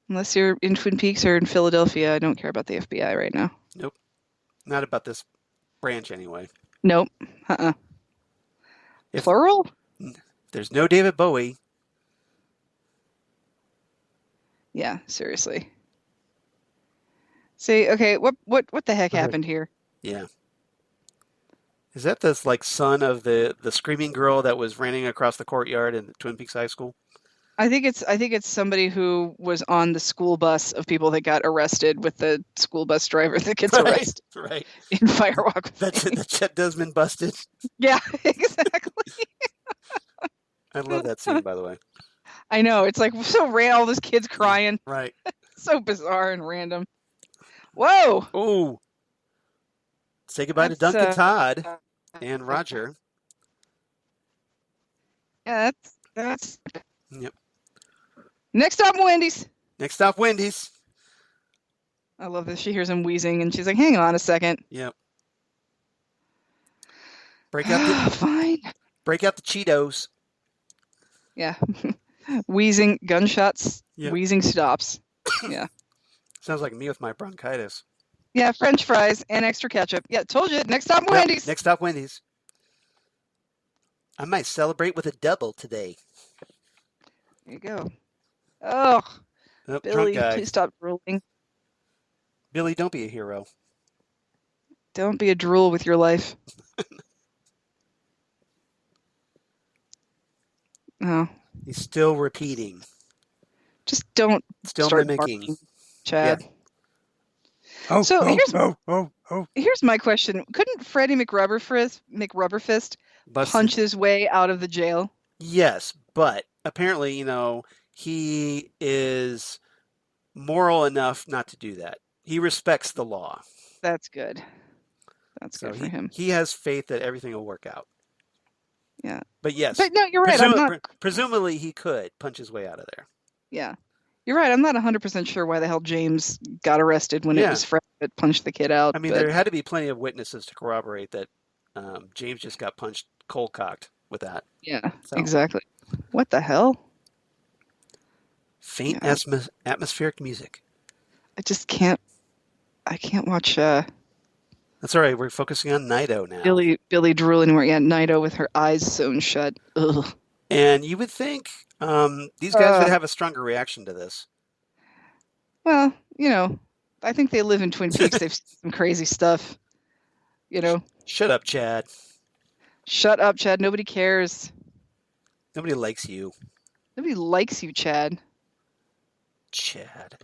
Unless you're in Twin Peaks or in Philadelphia, I don't care about the FBI right now. Nope. Not about this branch anyway. Nope. Plural? There's no David Bowie. Yeah, seriously. See, okay, what the heck happened here? Yeah. Is that this like son of the screaming girl that was running across the courtyard in Twin Peaks High School? I think it's somebody who was on the school bus of people that got arrested with the school bus driver that gets arrested. Right. In Firewalk with Me. That Chet Desmond busted. Yeah, exactly. I love that scene, by the way. I know. It's like so random, all those kids crying. Right. So bizarre and random. Whoa. Oh. Say goodbye to Duncan Todd and Roger. Yeah, that's Yep. Next stop, Wendy's. Next stop, Wendy's. I love this. She hears him wheezing and she's like, hang on a second. Yep. Break out Fine. Break out the Cheetos. Yeah. Wheezing, gunshots, Yep. wheezing stops. Yeah. Sounds like me with my bronchitis. Yeah, French fries and extra ketchup. Yeah, told you. Next stop, Wendy's. Next stop, Wendy's. I might celebrate with a double today. There you go. Oh, Billy, drunk guy. please stop drooling. Billy, don't be a hero. Don't be a drool with your life. Oh. He's still repeating. Just don't Still start mimicking. barking, Chad. Yeah. Here's my question. Couldn't Freddie McRubberfist punch his way out of the jail? Yes, but apparently, he is moral enough not to do that. He respects the law. That's good. That's good for him. He has faith that everything will work out. Yeah. But yes. But no, you're right. Presumably he could punch his way out of there. Yeah. You're right. I'm not 100% sure why the hell James got arrested when it was Fred that punched the kid out. I mean, there had to be plenty of witnesses to corroborate that James just got punched cold-cocked with that. Yeah, exactly. What the hell? Faint atmospheric music. I just can't. I can't watch. That's all right. We're focusing on Nido now. Billy drooling anymore. Yeah, Nido with her eyes sewn shut. Ugh. And you would think these guys would have a stronger reaction to this. Well, I think they live in Twin Peaks. They've seen some crazy stuff. Shut up, Chad. Shut up, Chad. Nobody cares. Nobody likes you. Nobody likes you, Chad. Chad.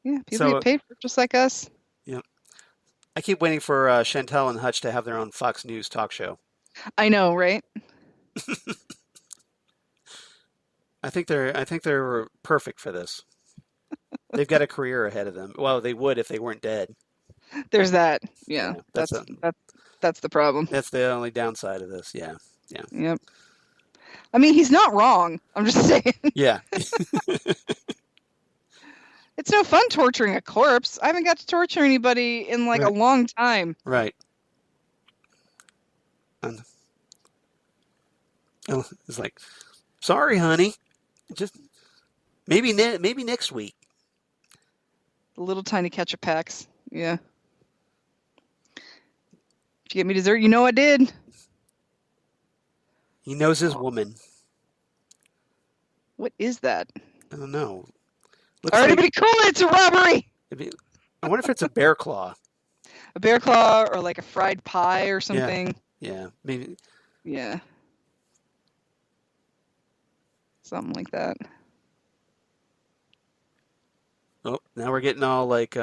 Yeah, people get paid for it just like us. Yeah. I keep waiting for Chantel and Hutch to have their own Fox News talk show. I know, right? I think they're perfect for this. They've got a career ahead of them. Well, they would if they weren't dead. There's that. Yeah, that's the problem. That's the only downside of this. Yeah. Yep. I mean, he's not wrong. I'm just saying. Yeah. It's no fun torturing a corpse. I haven't got to torture anybody in a long time. Right. And it's like, sorry, honey. Just maybe next week. The little tiny ketchup packs. Yeah. Did you get me dessert? You know I did. He knows his woman. What is that? I don't know. All right, everybody cool it. It's a robbery. I wonder if it's a bear claw. A bear claw or like a fried pie or something. Yeah, maybe. Yeah. Something like that. Oh, now we're getting all like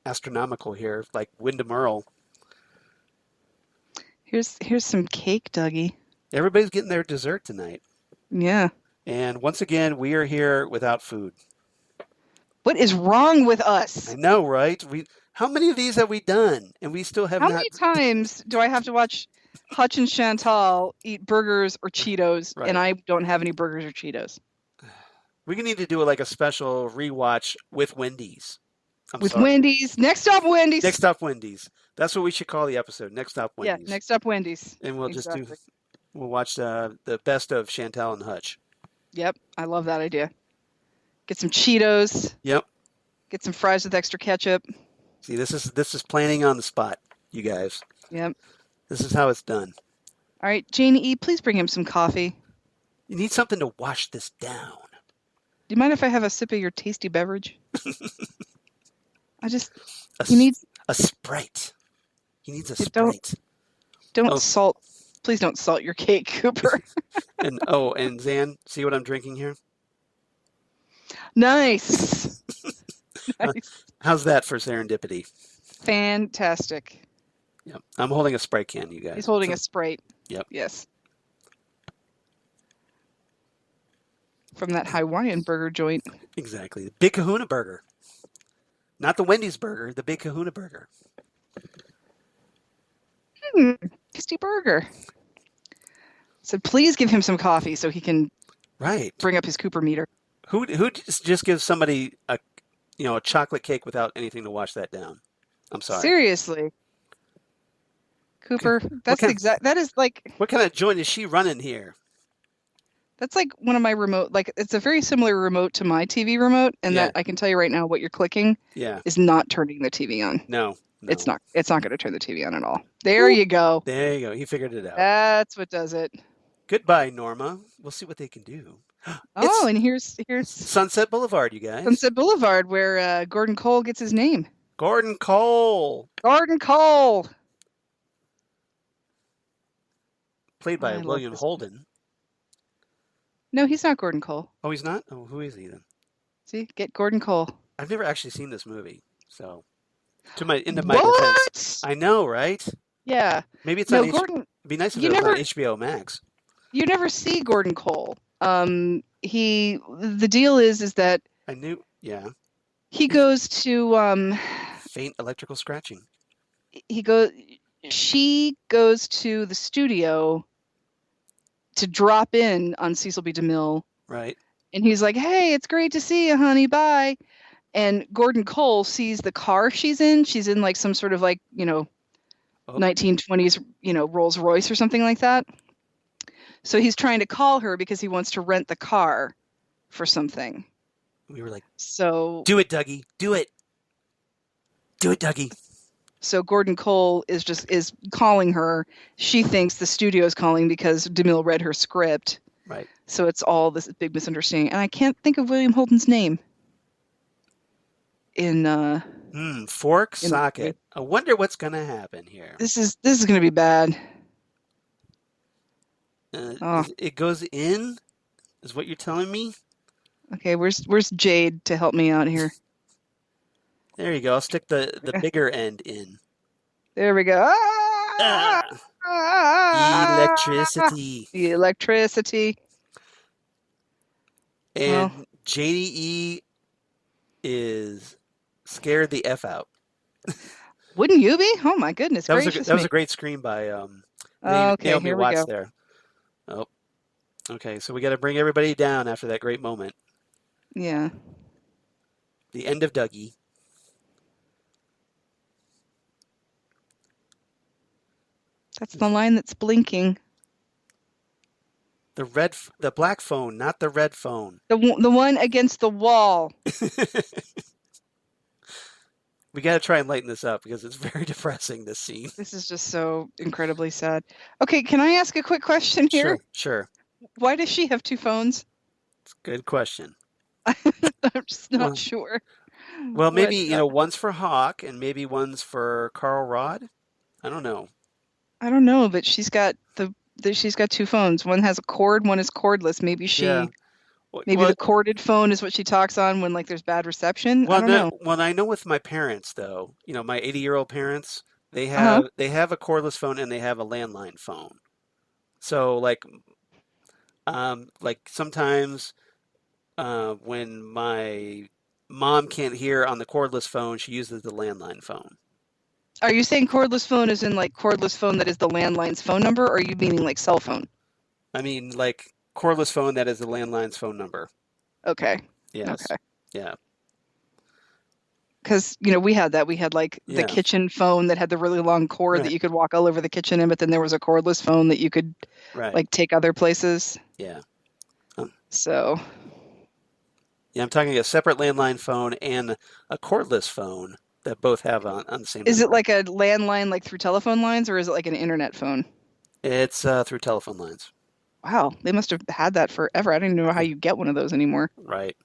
astronomical here, like Wyndham Earl. Here's some cake, Dougie. Everybody's getting their dessert tonight. Yeah. And once again, we are here without food. What is wrong with I us? know, right? How many of these have we done? And we still have How not. many times do I have to watch Hutch and Chantal eat burgers or Cheetos, and Right. I don't have any burgers or Cheetos? We need to do like a special rewatch with Wendy's. I'm With sorry. Wendy's. Next stop, Wendy's. Next up, Wendy's. That's what we should call the episode. Next up, Yeah, Wendy's. next up, Wendy's. And Exactly. we'll watch the best of Chantal and Hutch. Yep, I love that idea. Get some Cheetos. Yep. Get some fries with extra ketchup. See, this is planning on the spot, you guys. Yep. This is how it's done. All right, Janie E., please bring him some coffee. You need something to wash this down. Do you mind if I have a sip of your tasty beverage? A, he needs a Sprite. He needs a don't Sprite. don't salt. Please don't salt your cake, Cooper. And Xan, see what I'm drinking here? Nice. Nice. How's that for serendipity? Fantastic. Yep. I'm holding a Sprite can, you guys. He's holding a Sprite. Yep. Yes. From that Hawaiian burger joint. Exactly. The Big Kahuna Burger. Not the Wendy's burger, the Big Kahuna Burger. Tasty burger. So please give him some coffee so he can bring up his Cooper meter. Who just gives somebody a chocolate cake without anything to wash that down? I'm sorry. Seriously. Cooper, that is like... What kind of joint is she running here? That's like one of my remote, it's a very similar remote to my TV remote, and that I can tell you right now what you're clicking is not turning the TV on. No. It's not going to turn the TV on at all. There you go. There you go. He figured it out. That's what does it. Goodbye, Norma. We'll see what they can do. And here's Sunset Boulevard, you guys. Sunset Boulevard, where Gordon Cole gets his name. Gordon Cole. Played by William Holden. No, he's not Gordon Cole. Oh, he's not? Oh, who is he then? See, get Gordon Cole. I've never actually seen this movie, so my defense. I know, right? Yeah. Maybe it's on Gordon. It'd be nice if it was on HBO Max. You never see Gordon Cole. The deal is that I knew. Yeah. He goes to faint electrical scratching. She goes to the studio to drop in on Cecil B. DeMille. Right. And he's like, "Hey, it's great to see you, honey. Bye." And Gordon Cole sees the car she's in. She's in like some sort of 1920s, Rolls Royce or something like that. So he's trying to call her because he wants to rent the car for something. We were like, "So do it, Dougie. Do it. Do it, Dougie." So Gordon Cole is calling her. She thinks the studio is calling because DeMille read her script. Right. So it's all this big misunderstanding. And I can't think of William Holden's name. Fork socket. I wonder what's going to happen here. This is going to be bad. It goes in, is what you're telling me? Okay, where's Jade to help me out here? There you go. I'll stick the bigger end in. There we go. Electricity. Electricity. And JDE is scared the F out. Wouldn't you be? Oh my goodness gracious. That was a great scream by Naomi Watts there. Oh. Okay, so we got to bring everybody down after that great moment. Yeah. The end of Dougie. That's the line that's blinking. The black phone, not the red phone. The one against the wall. We got to try and lighten this up because it's very depressing, this scene. This is just so incredibly sad. Okay, can I ask a quick question here? Sure. Why does she have two phones? It's a good question. I'm just not sure. Well, maybe, one's for Hawk and maybe one's for Carl Rod. I don't know. I don't know, but she's got two phones. One has a cord, one is cordless. Maybe she... Yeah. Maybe Well, the corded phone is what she talks on when like there's bad reception. I well, don't no, know. well, I know with my parents though, my 80-year-old parents, they Uh-huh. have they have a cordless phone and they have a landline phone. So like sometimes when my mom can't hear on the cordless phone, she uses the landline phone. Are you saying cordless phone is in like cordless phone that is the landline's phone number, or are you meaning like cell phone? I mean, like cordless phone that is the landline's phone number. Okay. Yes. Okay. Yeah. Because we had that. We had like the Yeah. kitchen phone that had the really long cord that Right. you could walk all over the kitchen in, but then there was a cordless phone that you could Right. like take other places. Yeah. Um, So yeah, I'm talking a separate landline phone and a cordless phone that both have on the same is it number. like a landline like through telephone lines, or is it like an internet phone? It's through telephone lines. Wow, they must have had that forever. I don't even know how Yeah. you get one of those anymore. Right.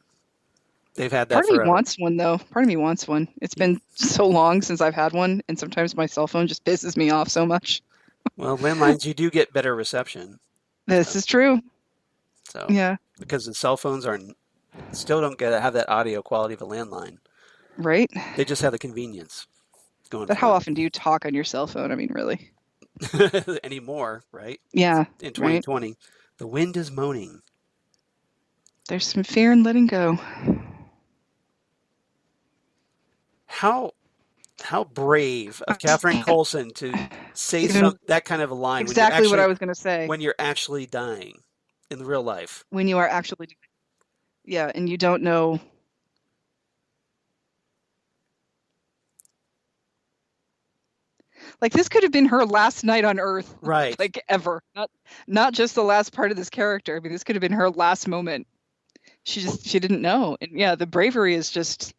They've had that Part of me forever. wants one though. Part of me wants one. It's Y- been so long since I've had one, and sometimes my cell phone just pisses me off so much. Well, landlines, you do get better reception. This is true. So, Yeah, because the cell phones are still don't get have that audio quality of a landline. right? They just have the convenience going But how for often do you talk on your cell phone? I mean, really? them anymore, right? Yeah, In right. 2020, the wind is moaning. There's some fear in letting go. How how brave of Catherine Coulson to say Even that kind of a line exactly what I was going to say. when you're actually dying in real life. When you are actually, yeah, and you don't know. Like this could have been her last night on Earth, Right. like ever. Not just the last part of this character. I mean, this could have been her last moment. She didn't know. And yeah, the bravery is just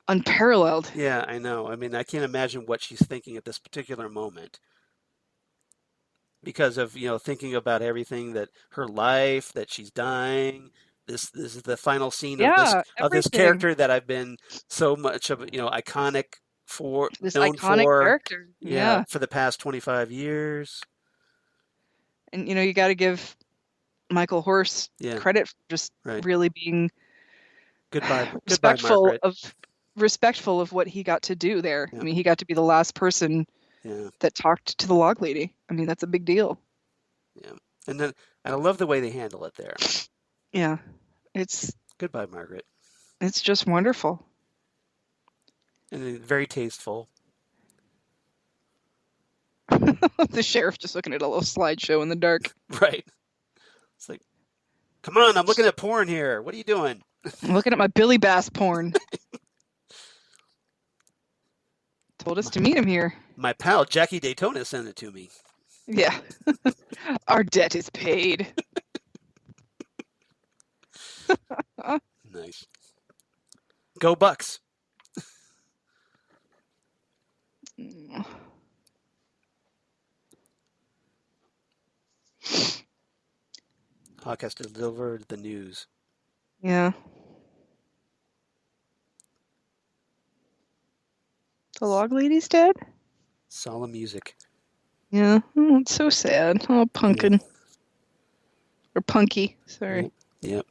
unparalleled. Yeah, I know. I mean, I can't imagine what she's thinking at this particular moment because of, thinking about everything that her life, that she's dying. This is the final scene Yeah, of this everything. character that I've been so much of, iconic for, This known iconic for, character. yeah, Yeah. for the past 25 years. And you got to give Michael Horse Yeah, credit for just right. really being Goodbye, respectful Margaret. of what he got to do there. I Yeah, mean, he got to be the last person yeah, that talked to the log lady. I mean, that's a big deal. yeah. And I love the way they handle it there. Yeah. It's Goodbye, Margaret. it's just wonderful. And then very tasteful. The sheriff just looking at a little slideshow in the dark. Right. It's like, come on, I'm looking at porn here. What are you doing? I'm looking at my Billy Bass porn. Told us to meet him here. My pal Jackie Daytona sent it to me. Yeah. Our debt is paid. Nice. Go Bucks. Hawk has to deliver the news. Yeah. The log lady's dead? Solemn music. Yeah. Oh, it's so sad. Oh, Pumpkin. Yeah. Or Punky. Sorry. Yep.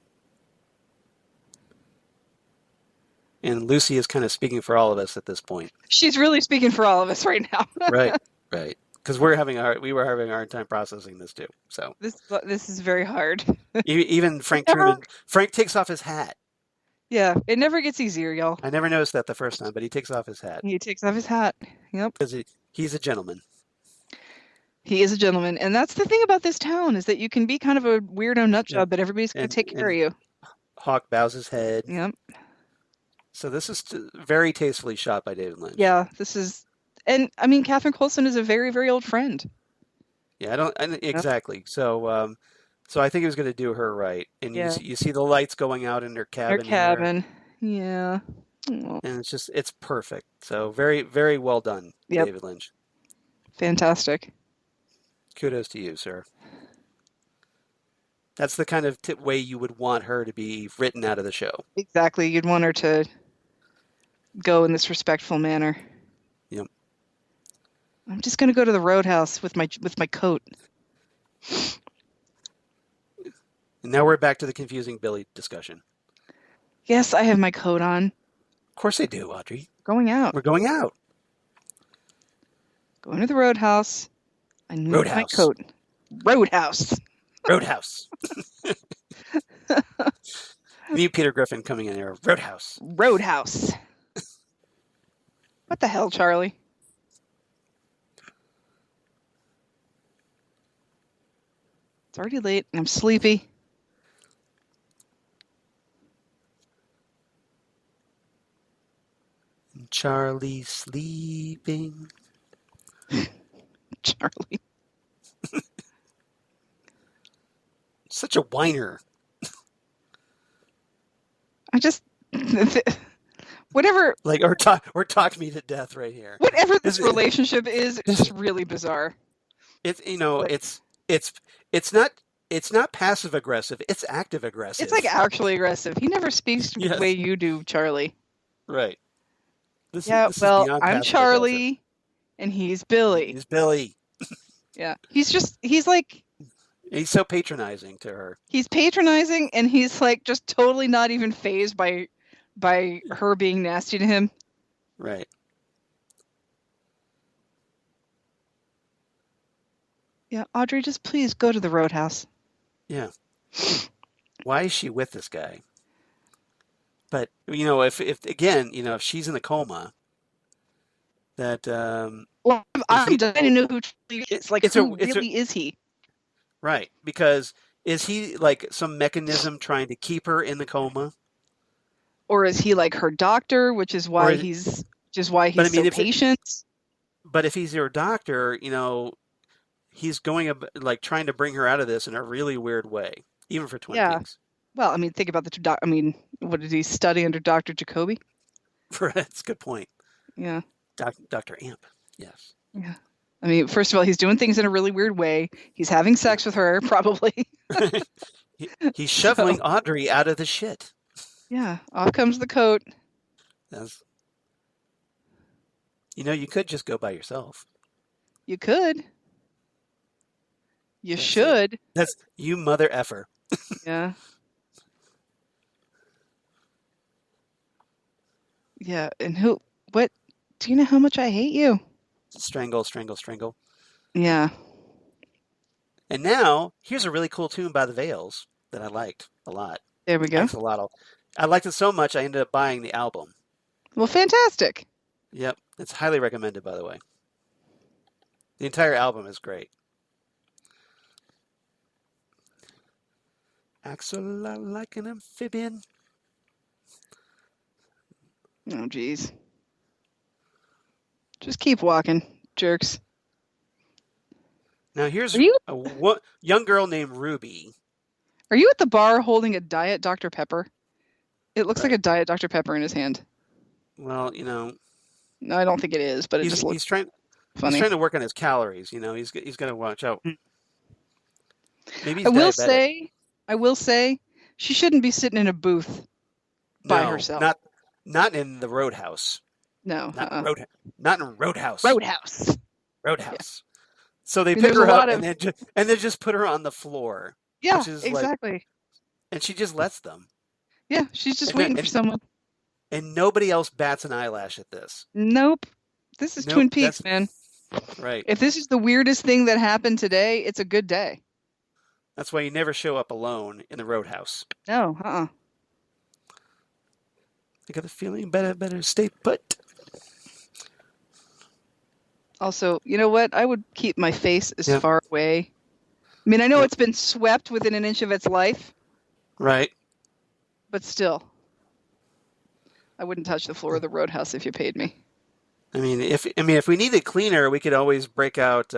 And Lucy is kind of speaking for all of us at this point. She's really speaking for all of us right now. Right. Right. Because we were having a hard time processing this too. So This is very hard. even Frank Truman, Frank takes off his hat. Yeah, it never gets easier, y'all. I never noticed that the first time, but he takes off his hat He takes off his hat. Yep. because he's a gentleman. He is a gentleman. And that's the thing about this town is that you can be kind of a weirdo nut job, Yep. but everybody's going to take care of you. Hawk bows his head. Yep. So this is very tastefully shot by David Lynch. Yeah, this is, and I mean, Catherine Coulson is a very, very old friend. Yeah, exactly. So, so I think he was going to do her right, and Yeah. you see the lights going out in her cabin. Her cabin. Yeah. And it's perfect. So very, very well done, Yep. David Lynch. Fantastic. Kudos to you, sir. That's the kind of way you would want her to be written out of the show. Exactly. You'd want her to go in this respectful manner. Yep. I'm just going to go to the roadhouse with my coat. And now we're back to the confusing Billy discussion. Yes, I have my coat on. Of course they do, Audrey. Going out. We're going out. Going to the roadhouse. I need my Roadhouse. coat. Roadhouse. Roadhouse. You need Peter Griffin coming in there. Roadhouse. Roadhouse. What the hell, Charlie? It's already late and I'm sleepy. Charlie sleeping. Charlie. Such a whiner. I just whatever Or talk me to death right here. Whatever this relationship is, it's just really bizarre. It's it's not passive aggressive, it's active aggressive. It's like actually aggressive. He never speaks the way you do, Charlie. Right. This I'm Charlie aggressive. And he's Billy. He's Billy. Yeah. He's so patronizing to her. He's patronizing and he's like just totally not even fazed by her being nasty to him. Right. Yeah, Audrey, just please go to the roadhouse. Yeah. Why is she with this guy? But if again, if she's in the coma, that well, I'm dying to know who Charlie is. Like, who really is he? Right, because is he like some mechanism trying to keep her in the coma, or is he like her doctor, which is why he's so patient? But if he's your doctor, he's going like trying to bring her out of this in a really weird way, even for Twin Peaks. Well, I mean, think about what did he study under Dr. Jacoby? That's a good point. Yeah. Dr. Amp. Yes. Yeah. I mean, first of all, he's doing things in a really weird way. He's having sex with her, probably. He's shoveling Audrey out of the shit. Yeah. Off comes the coat. You could just go by yourself. You could. You should. That's you mother effer. Yeah. Yeah. And what? Do you know how much I hate you? Strangle, strangle, strangle. Yeah. And now, here's a really cool tune by the Veils that I liked a lot. There we go. Thanks a lot. I liked it so much, I ended up buying the album. Well, fantastic. Yep. It's highly recommended, by the way. The entire album is great. Acts a lot like an amphibian. Oh, geez. Just keep walking, jerks. Now here's a young girl named Ruby. Are you at the bar holding a Diet Dr. Pepper? It looks like a Diet Dr. Pepper in his hand. Well, No, I don't think it is, but it just looks funny. He's trying to work on his calories. He's got to watch out. Maybe he's diabetic. I will say, she shouldn't be sitting in a booth by herself. Not in the Roadhouse. No. Not in Roadhouse. Roadhouse. Yeah. So they pick her up and then just put her on the floor. Yeah, exactly. And she just lets them. Yeah, she's just waiting for someone. And nobody else bats an eyelash at this. Nope. This is Twin Peaks, man. Right. If this is the weirdest thing that happened today, it's a good day. That's why you never show up alone in the Roadhouse. No, I got the feeling better stay put. Also, you know what? I would keep my face as far away. I mean, I know it's been swept within an inch of its life. Right. But still, I wouldn't touch the floor of the Roadhouse if you paid me. I mean, if we needed cleaner, we could always break out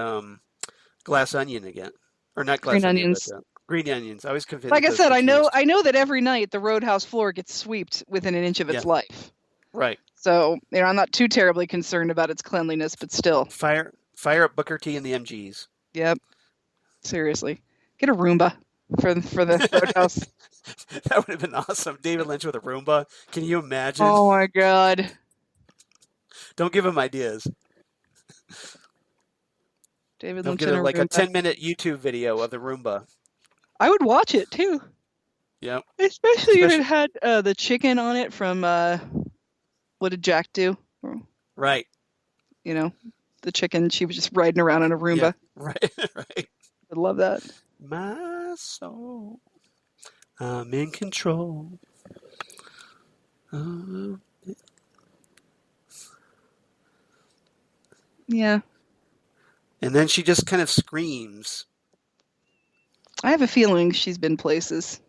glass onion again, or not glass onions. But, green onions. I was convinced. Like I said, I know that every night the Roadhouse floor gets swept within an inch of its life. Right. So I'm not too terribly concerned about its cleanliness, but still. Fire up Booker T and the MGs. Yep. Seriously, get a Roomba for the Roadhouse. That would have been awesome. David Lynch with a Roomba. Can you imagine? Oh my God. Don't give him ideas. David Lynch get like a 10-minute YouTube video of the Roomba. I would watch it too. Yep. Especially if it Especially had the chicken on it from what did Jack do? right. You know, the chicken. She was just riding around on a Yeah. Roomba. Right. Right. I love that. My soul, I'm in control. Uh, Yeah, and then she just kind of screams. I have a feeling she's been places.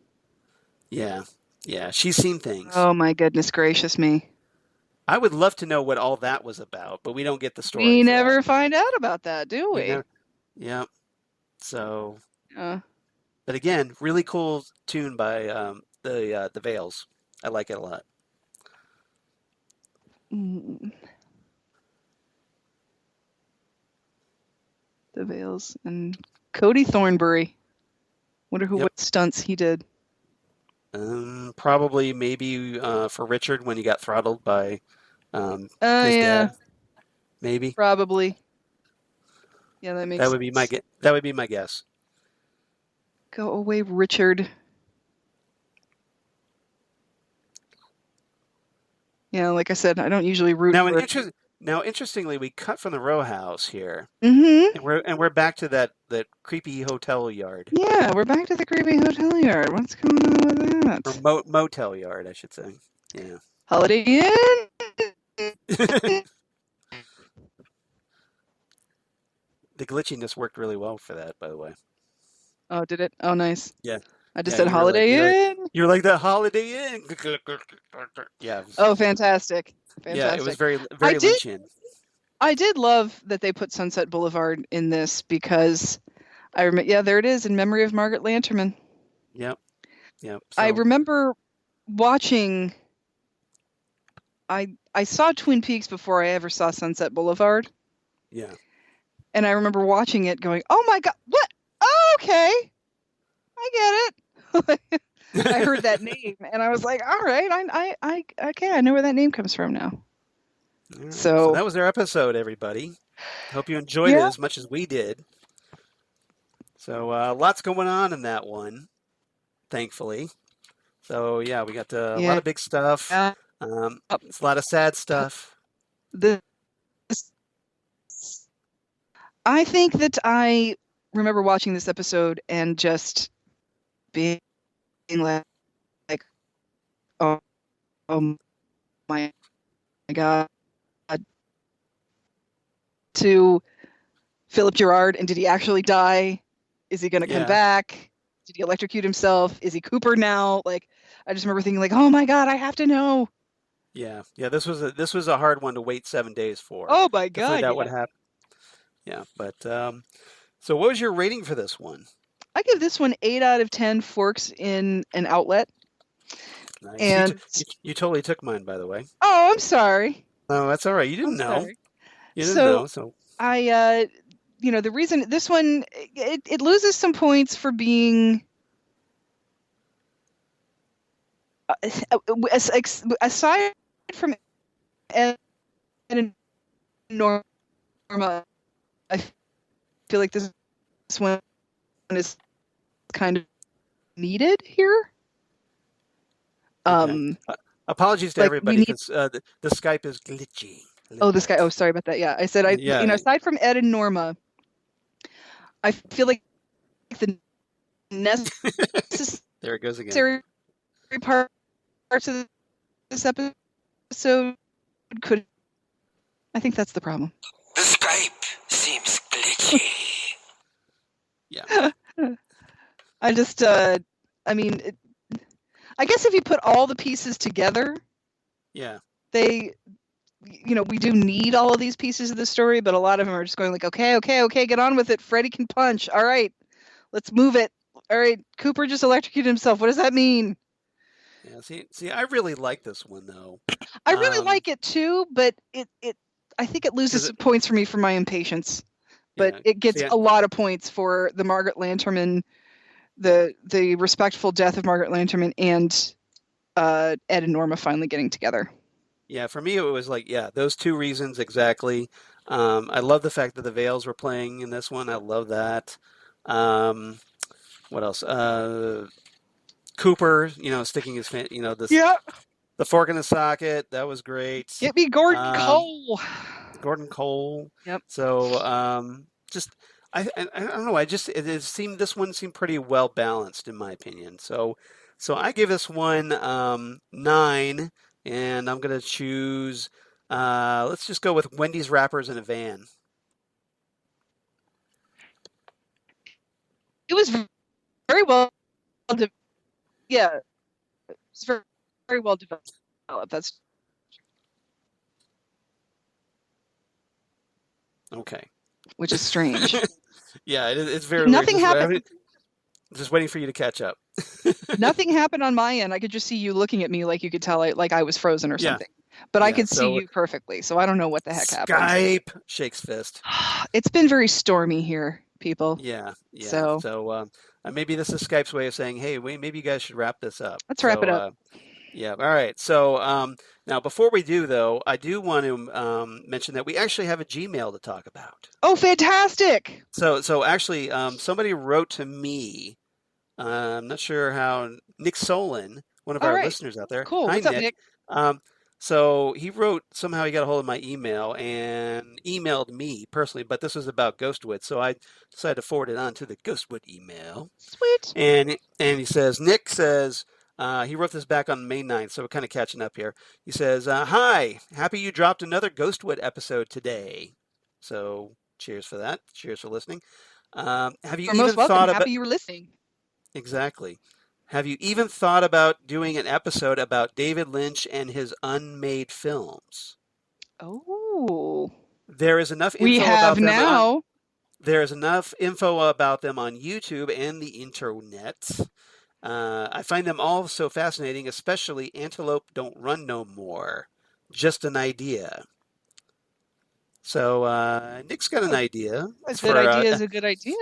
Yeah. Yeah. She's seen things. Oh my goodness gracious me! I would love to know what all that was about, but we don't get the story We for that. never find out about that, do We we? never. Yep. So, Uh, but again, really cool tune by the Veils. I like it a lot. mm, the Veils and Cody Thornbury. Wonder who Yep. what stunts he did. Probably maybe for Richard when he got throttled by Oh his yeah, dad. Maybe probably. Yeah, that that makes would be sense. that would be my guess. Go away, Richard. Yeah, like I said, I don't usually root Now, an for it. interest. Now, interestingly, we cut from the row house here, Mm-hmm. and we're back to that creepy hotel yard Yeah, we're back to the creepy hotel yard. What's going on with or that? motel yard, I should say. Yeah. Holiday The Inn. glitchiness worked really well for that, by the way. Oh, did it? Oh, nice. Yeah. I just Yeah, said Holiday Inn. you're like the Holiday Inn. Yeah, Oh, fantastic. yeah, it was Fantastic. very I very did Lynchian. I did love that they put Sunset Boulevard in this because I remember, yeah, there it is in memory of Margaret Lanterman. Yep, yep. I So remember watching I saw Twin Peaks before I ever saw Sunset Boulevard, yeah, and I remember watching it going, "Oh my God, what? Oh, okay. I get it." I heard that name and I was like, "All right, I okay, I know where that name comes from now." All right. So So, that was our episode, everybody. Hope you enjoyed it yeah, as much as we did. So lots going on in that one, thankfully. So yeah, we got a lot yeah. of big stuff. It's a lot of sad stuff. This I think that I remember watching this episode and just being like, oh, oh my God, to Philip Gerard. And did he actually die? Is he going to come Yeah, back? Did he electrocute himself? Is he Cooper now? Like, I just remember thinking like, oh my God, I have to know. yeah, yeah. This was a hard one to wait 7 days for Oh my to find God, out what yeah. happened. Yeah, but so what was your rating for this one? I give this one 8 out of 10 forks in an outlet. Nice. And You totally took mine, by the way. oh, I'm sorry. No, that's all right. You I'm didn't know. sorry. You didn't So know. So I the reason this one it loses some points for being aside from Ed and Norma, I feel like this one is kind of needed here. okay. Apologies to Like we everybody need. because the Skype is glitchy. Oh, this guy. Oh, sorry about that. Yeah, I said Yeah. aside from Ed and Norma, I feel like the necessary There it goes again. parts of this episode could. I think that's the problem. The Skype seems glitchy. Yeah. I just, I mean, I guess if you put all the pieces together, Yeah. they, we do need all of these pieces of the story, but a lot of them are just going like, okay, get on with it. Freddie can punch. All right, let's move it. All right, Cooper just electrocuted himself. What does that mean? Yeah. See, I really like this one though. I really like it too, but I think it loses some points for me for my impatience. But Yeah. it gets a lot of points for the Margaret Lanterman, the respectful death of Margaret Lanterman, and Ed and Norma finally getting together. Yeah, for me it was like, yeah, those two reasons exactly. I love the fact that the Veils were playing in this one. I love that. What else? Cooper, sticking his Yeah. the fork in the socket. That was great. Get me Gordon Um, Cole. Gordon Cole. Yep. So just I don't know. This one seemed pretty well balanced in my opinion. So I give this one 9, and I'm gonna choose. Let's just go with Wendy's Wrappers in a Van. It was very well. Yeah, it's very, very well developed. That's Okay. which is strange. Yeah, it's very Nothing weird. happened. Just waiting for you to catch up. Nothing happened on my end. I could just see you looking at me like you could tell like I was frozen or Yeah. something. But I Yeah, could see so- you perfectly, so I don't know what the heck happened. Skype shakes fist. It's been very stormy here, people. Yeah. So- Maybe this is Skype's way of saying, hey, maybe you guys should wrap this up. Let's wrap it up. Yeah. All right. So now, before we do, though, I do want to mention that we actually have a Gmail to talk about. Oh, fantastic! So actually, somebody wrote to me. I'm not sure how. Nick Solon, one of All our right. listeners out there. Cool. Hi, What's up, Nick? So he wrote, somehow he got a hold of my email and emailed me personally, but this was about Ghostwood, so I decided to forward it on to the Ghostwood email. Sweet. And he says, Nick says, he wrote this back on May 9th, so we're kind of catching up here. He says, hi, happy you dropped another Ghostwood episode today. So cheers for that. Cheers for listening. Have you You're even most welcome. thought about... Happy you were listening. Exactly. Have you even thought about doing an episode about David Lynch and his unmade films? Oh. There is enough info We have about them now. there is enough info about them on YouTube and the internet. I find them all so fascinating, especially Antelope Don't Run No More. Just an idea. So Nick's got an idea. A It's good for, idea is a good idea.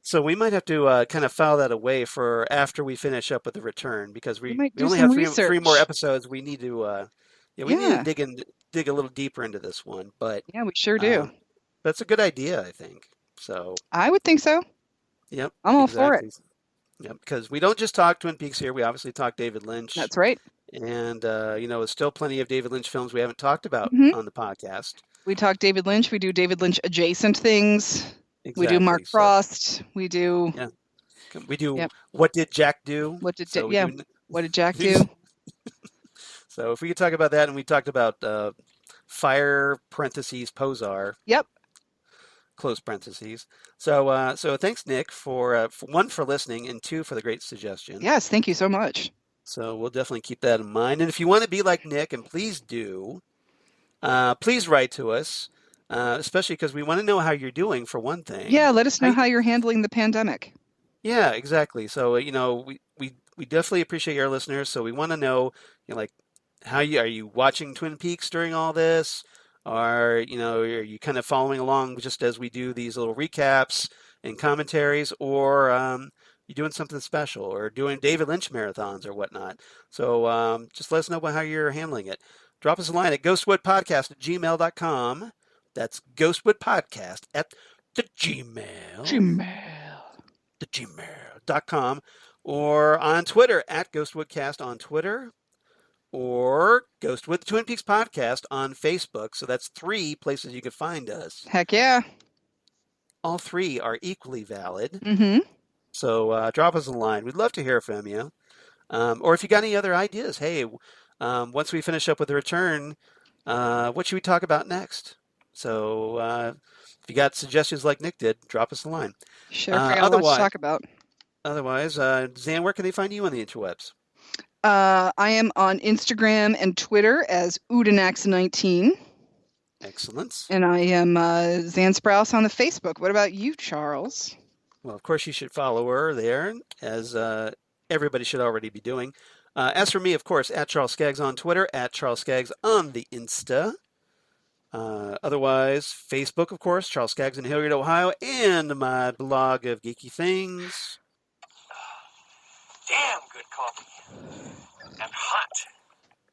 So we might have to kind of file that away for after we finish up with the return, because we might do only some have three more research. episodes. We need to we need to dig a little deeper into this one, but Yeah, we sure do. that's a good idea, I think. So I would think so. yep, I'm all for it. Yep, because we don't just talk Twin Peaks here. We obviously talk David Lynch. That's right. And there's still plenty of David Lynch films we haven't talked about Mhm. on the podcast. We talk David Lynch. We do David Lynch adjacent things. Exactly. We do Mark So Frost. We do we do Yep. What Did Jack Do? What Did So we yeah. do- What Did Jack Do? So if we could talk about that, and we talked about Fire parentheses Posar. Yep. Close parentheses. So thanks, Nick, for one, for listening, and two, for the great suggestion. Yes, thank you so much. So we'll definitely keep that in mind. And if you want to be like Nick, and please do, please write to us, especially because we want to know how you're doing, for one thing. Yeah, let us know how you're handling the pandemic. Yeah, exactly. So we definitely appreciate our listeners. So we want to know, like, are you watching Twin Peaks during all this? Or, are you kind of following along just as we do these little recaps and commentaries? Or you doing something special, or doing David Lynch marathons or whatnot? So just let us know about how you're handling it. Drop us a line at ghostwoodpodcast@gmail.com. That's ghostwoodpodcast at the gmail.com, or on Twitter at ghostwoodcast on Twitter, or Ghostwood Twin Peaks Podcast on Facebook. So that's 3 places you could find us. Heck yeah. All 3 are equally valid. Mm-hmm. So drop us a line. We'd love to hear from you. Or if you got any other ideas, hey, once we finish up with the return, what should we talk about next? So if you got suggestions like Nick did, drop us a line. Sure, figure out what to talk about. Otherwise, Xan, where can they find you on the interwebs? I am on Instagram and Twitter as Udinax19. Excellent. And I am Xan Sprouse on the Facebook. What about you, Charles? Well, of course, you should follow her there, as everybody should already be doing. As for me, of course, at Charles Skaggs on Twitter, at Charles Skaggs on the Insta. Otherwise, Facebook, of course, Charles Skaggs in Hilliard, Ohio, and my blog of geeky things. Damn good coffee. And hot.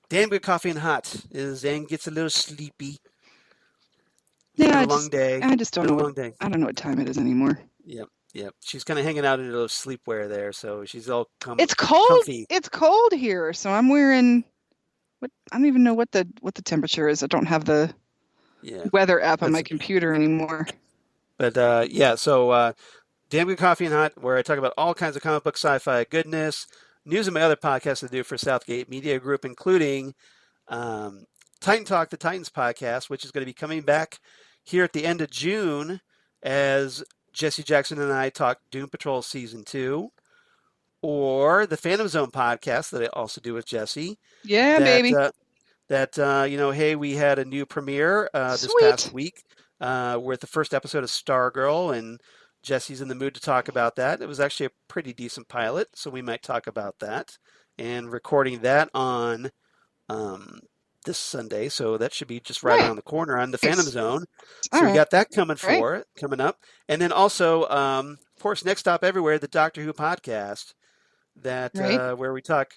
Damn good coffee and hot. Xan gets a little sleepy. Yeah, It's been a long day. I just don't know. Long day. I don't know what time it is anymore. Yep. Yep. She's kind of hanging out in a little sleepwear there, so she's all It's cold. comfy. It's cold here, so I'm wearing. What I don't even know what the temperature is. I don't have the Yeah. weather app on That's my computer anymore. But yeah, so Damn Good Coffee and Hot, where I talk about all kinds of comic book sci-fi goodness, news, and my other podcasts I do for Southgate Media Group, including um, Titan Talk, the Titans podcast, which is going to be coming back here at the end of June as Jesse Jackson and I talk Doom Patrol Season 2, or the Phantom Zone podcast that I also do with Jesse. Yeah, That baby. hey, we had a new premiere this Sweet. past week with the first episode of Stargirl, and Jesse's in the mood to talk about that. It was actually a pretty decent pilot, so we might talk about that. And recording that on this Sunday, so that should be just right around the corner on the Phantom Zone. So we got that coming up. And then also, of course, Next Stop Everywhere, the Doctor Who podcast, that where we talk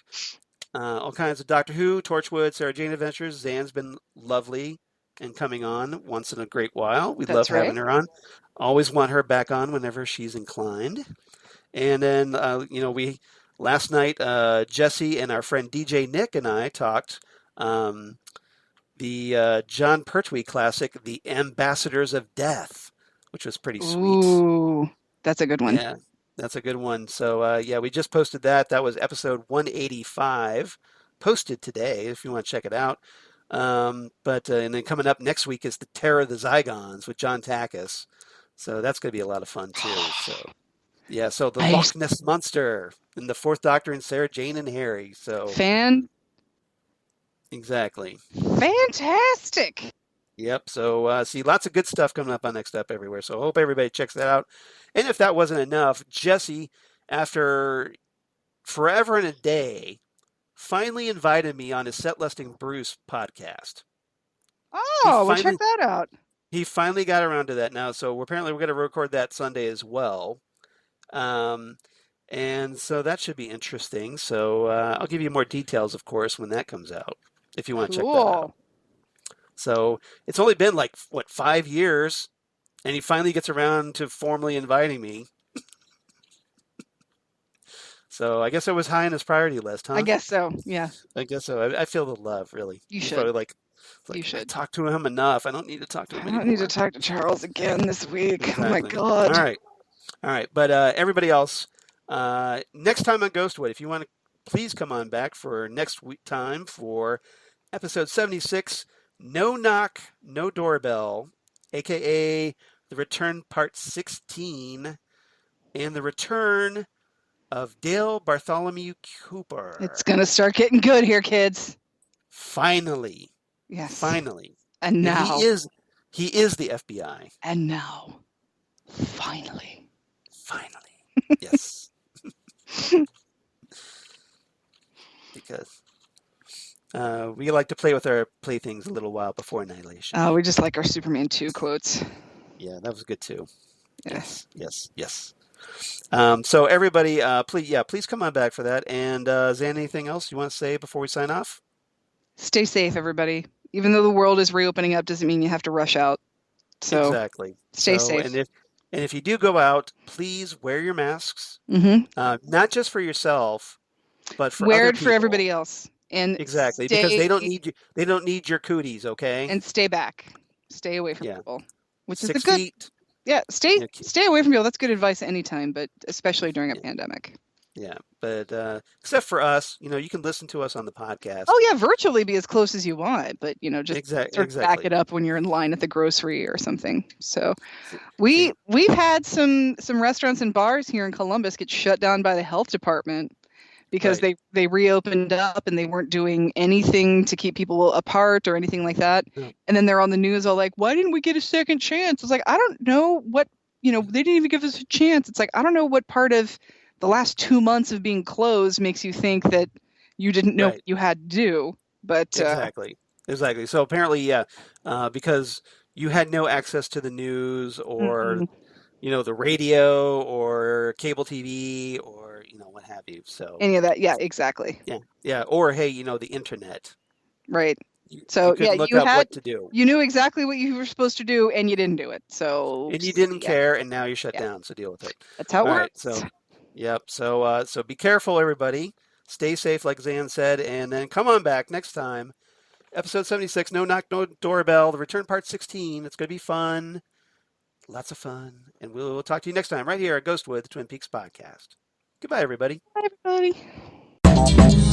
all kinds of Doctor Who, Torchwood, Sarah Jane Adventures. Zan's been lovely and coming on once in a great while. We love having her on. Always want her back on whenever she's inclined. And then, we last night, Jesse and our friend DJ Nick and I talked the John Pertwee classic, The Ambassadors of Death, which was pretty sweet. Ooh, that's a good one. Yeah. That's a good one. So, we just posted that. That was episode 185, posted today if you want to check it out. And then coming up next week is the Terror of the Zygons with John Takis. So that's going to be a lot of fun, too. So the Loch Ness Monster and the Fourth Doctor and Sarah Jane and Harry. So Exactly. Fantastic. Yep. So, lots of good stuff coming up on Next Up Everywhere. So I hope everybody checks that out. And if that wasn't enough, Jesse, after forever and a day, finally invited me on his Set Listing Bruce podcast. Oh, well, check that out. He finally got around to that now. So apparently we're going to record that Sunday as well. And so that should be interesting. So I'll give you more details, of course, when that comes out, if you want to check that out. So it's only been 5 years, and he finally gets around to formally inviting me. So I guess it was high on his priority list, huh? I guess so. Yeah. I guess so. I feel the love, really. You should. Probably you should. I talked to him enough. I don't need to talk to him anymore. I don't need to talk to Charles again this week. Exactly. Oh my God. All right. But everybody else, next time on Ghostwood, if you want to, please come on back for next week time for episode 76. No Knock, No Doorbell, a.k.a. The Return Part 16, and the return of Dale Bartholomew Cooper. It's going to start getting good here, kids. Finally. Yes. Finally. And now. He is the FBI. And now. Finally. Yes. Because we like to play with our playthings a little while before Annihilation. Oh, we just like our Superman 2 quotes. Yeah, that was good too. Yes. So everybody, please come on back for that. And Zan, anything else you want to say before we sign off? Stay safe, everybody. Even though the world is reopening up, doesn't mean you have to rush out. So exactly. Stay safe. And if you do go out, please wear your masks. Mm-hmm. Not just for yourself, but for wear other it people. for everybody else. And exactly, because they don't need you. They don't need your cooties, okay? And stay back. Stay away from people. Which 6 is the good. feet. Yeah, stay away from people. That's good advice anytime, but especially during a pandemic. Yeah, but except for us, you can listen to us on the podcast. Oh yeah, virtually be as close as you want, but just sort of back it up when you're in line at the grocery or something. So we've had some restaurants and bars here in Columbus get shut down by the health department because they reopened up and they weren't doing anything to keep people apart or anything like that. Yeah. And then they're on the news all like, why didn't we get a second chance? It's like, I don't know what, they didn't even give us a chance. It's like, I don't know what part of the last 2 months of being closed makes you think that you didn't know what you had to do. But Exactly. So apparently, because you had no access to the news or, the radio or cable TV or, what have you. So any of that. Yeah, exactly. Yeah. Or, hey, the internet. Right. So couldn't look you up what to do. you knew exactly what you were supposed to do, and you didn't do it. So And you didn't yeah, care, and now you're shut yeah, down. So deal with it. that's how it All right. works. So, yep. So be careful, everybody. Stay safe, like Xan said, and then come on back next time. Episode 76, No Knock, No Doorbell, the return part 16. It's going to be fun. Lots of fun. And we'll talk to you next time right here at Ghostwood, the Twin Peaks podcast. Goodbye, everybody. Bye, everybody.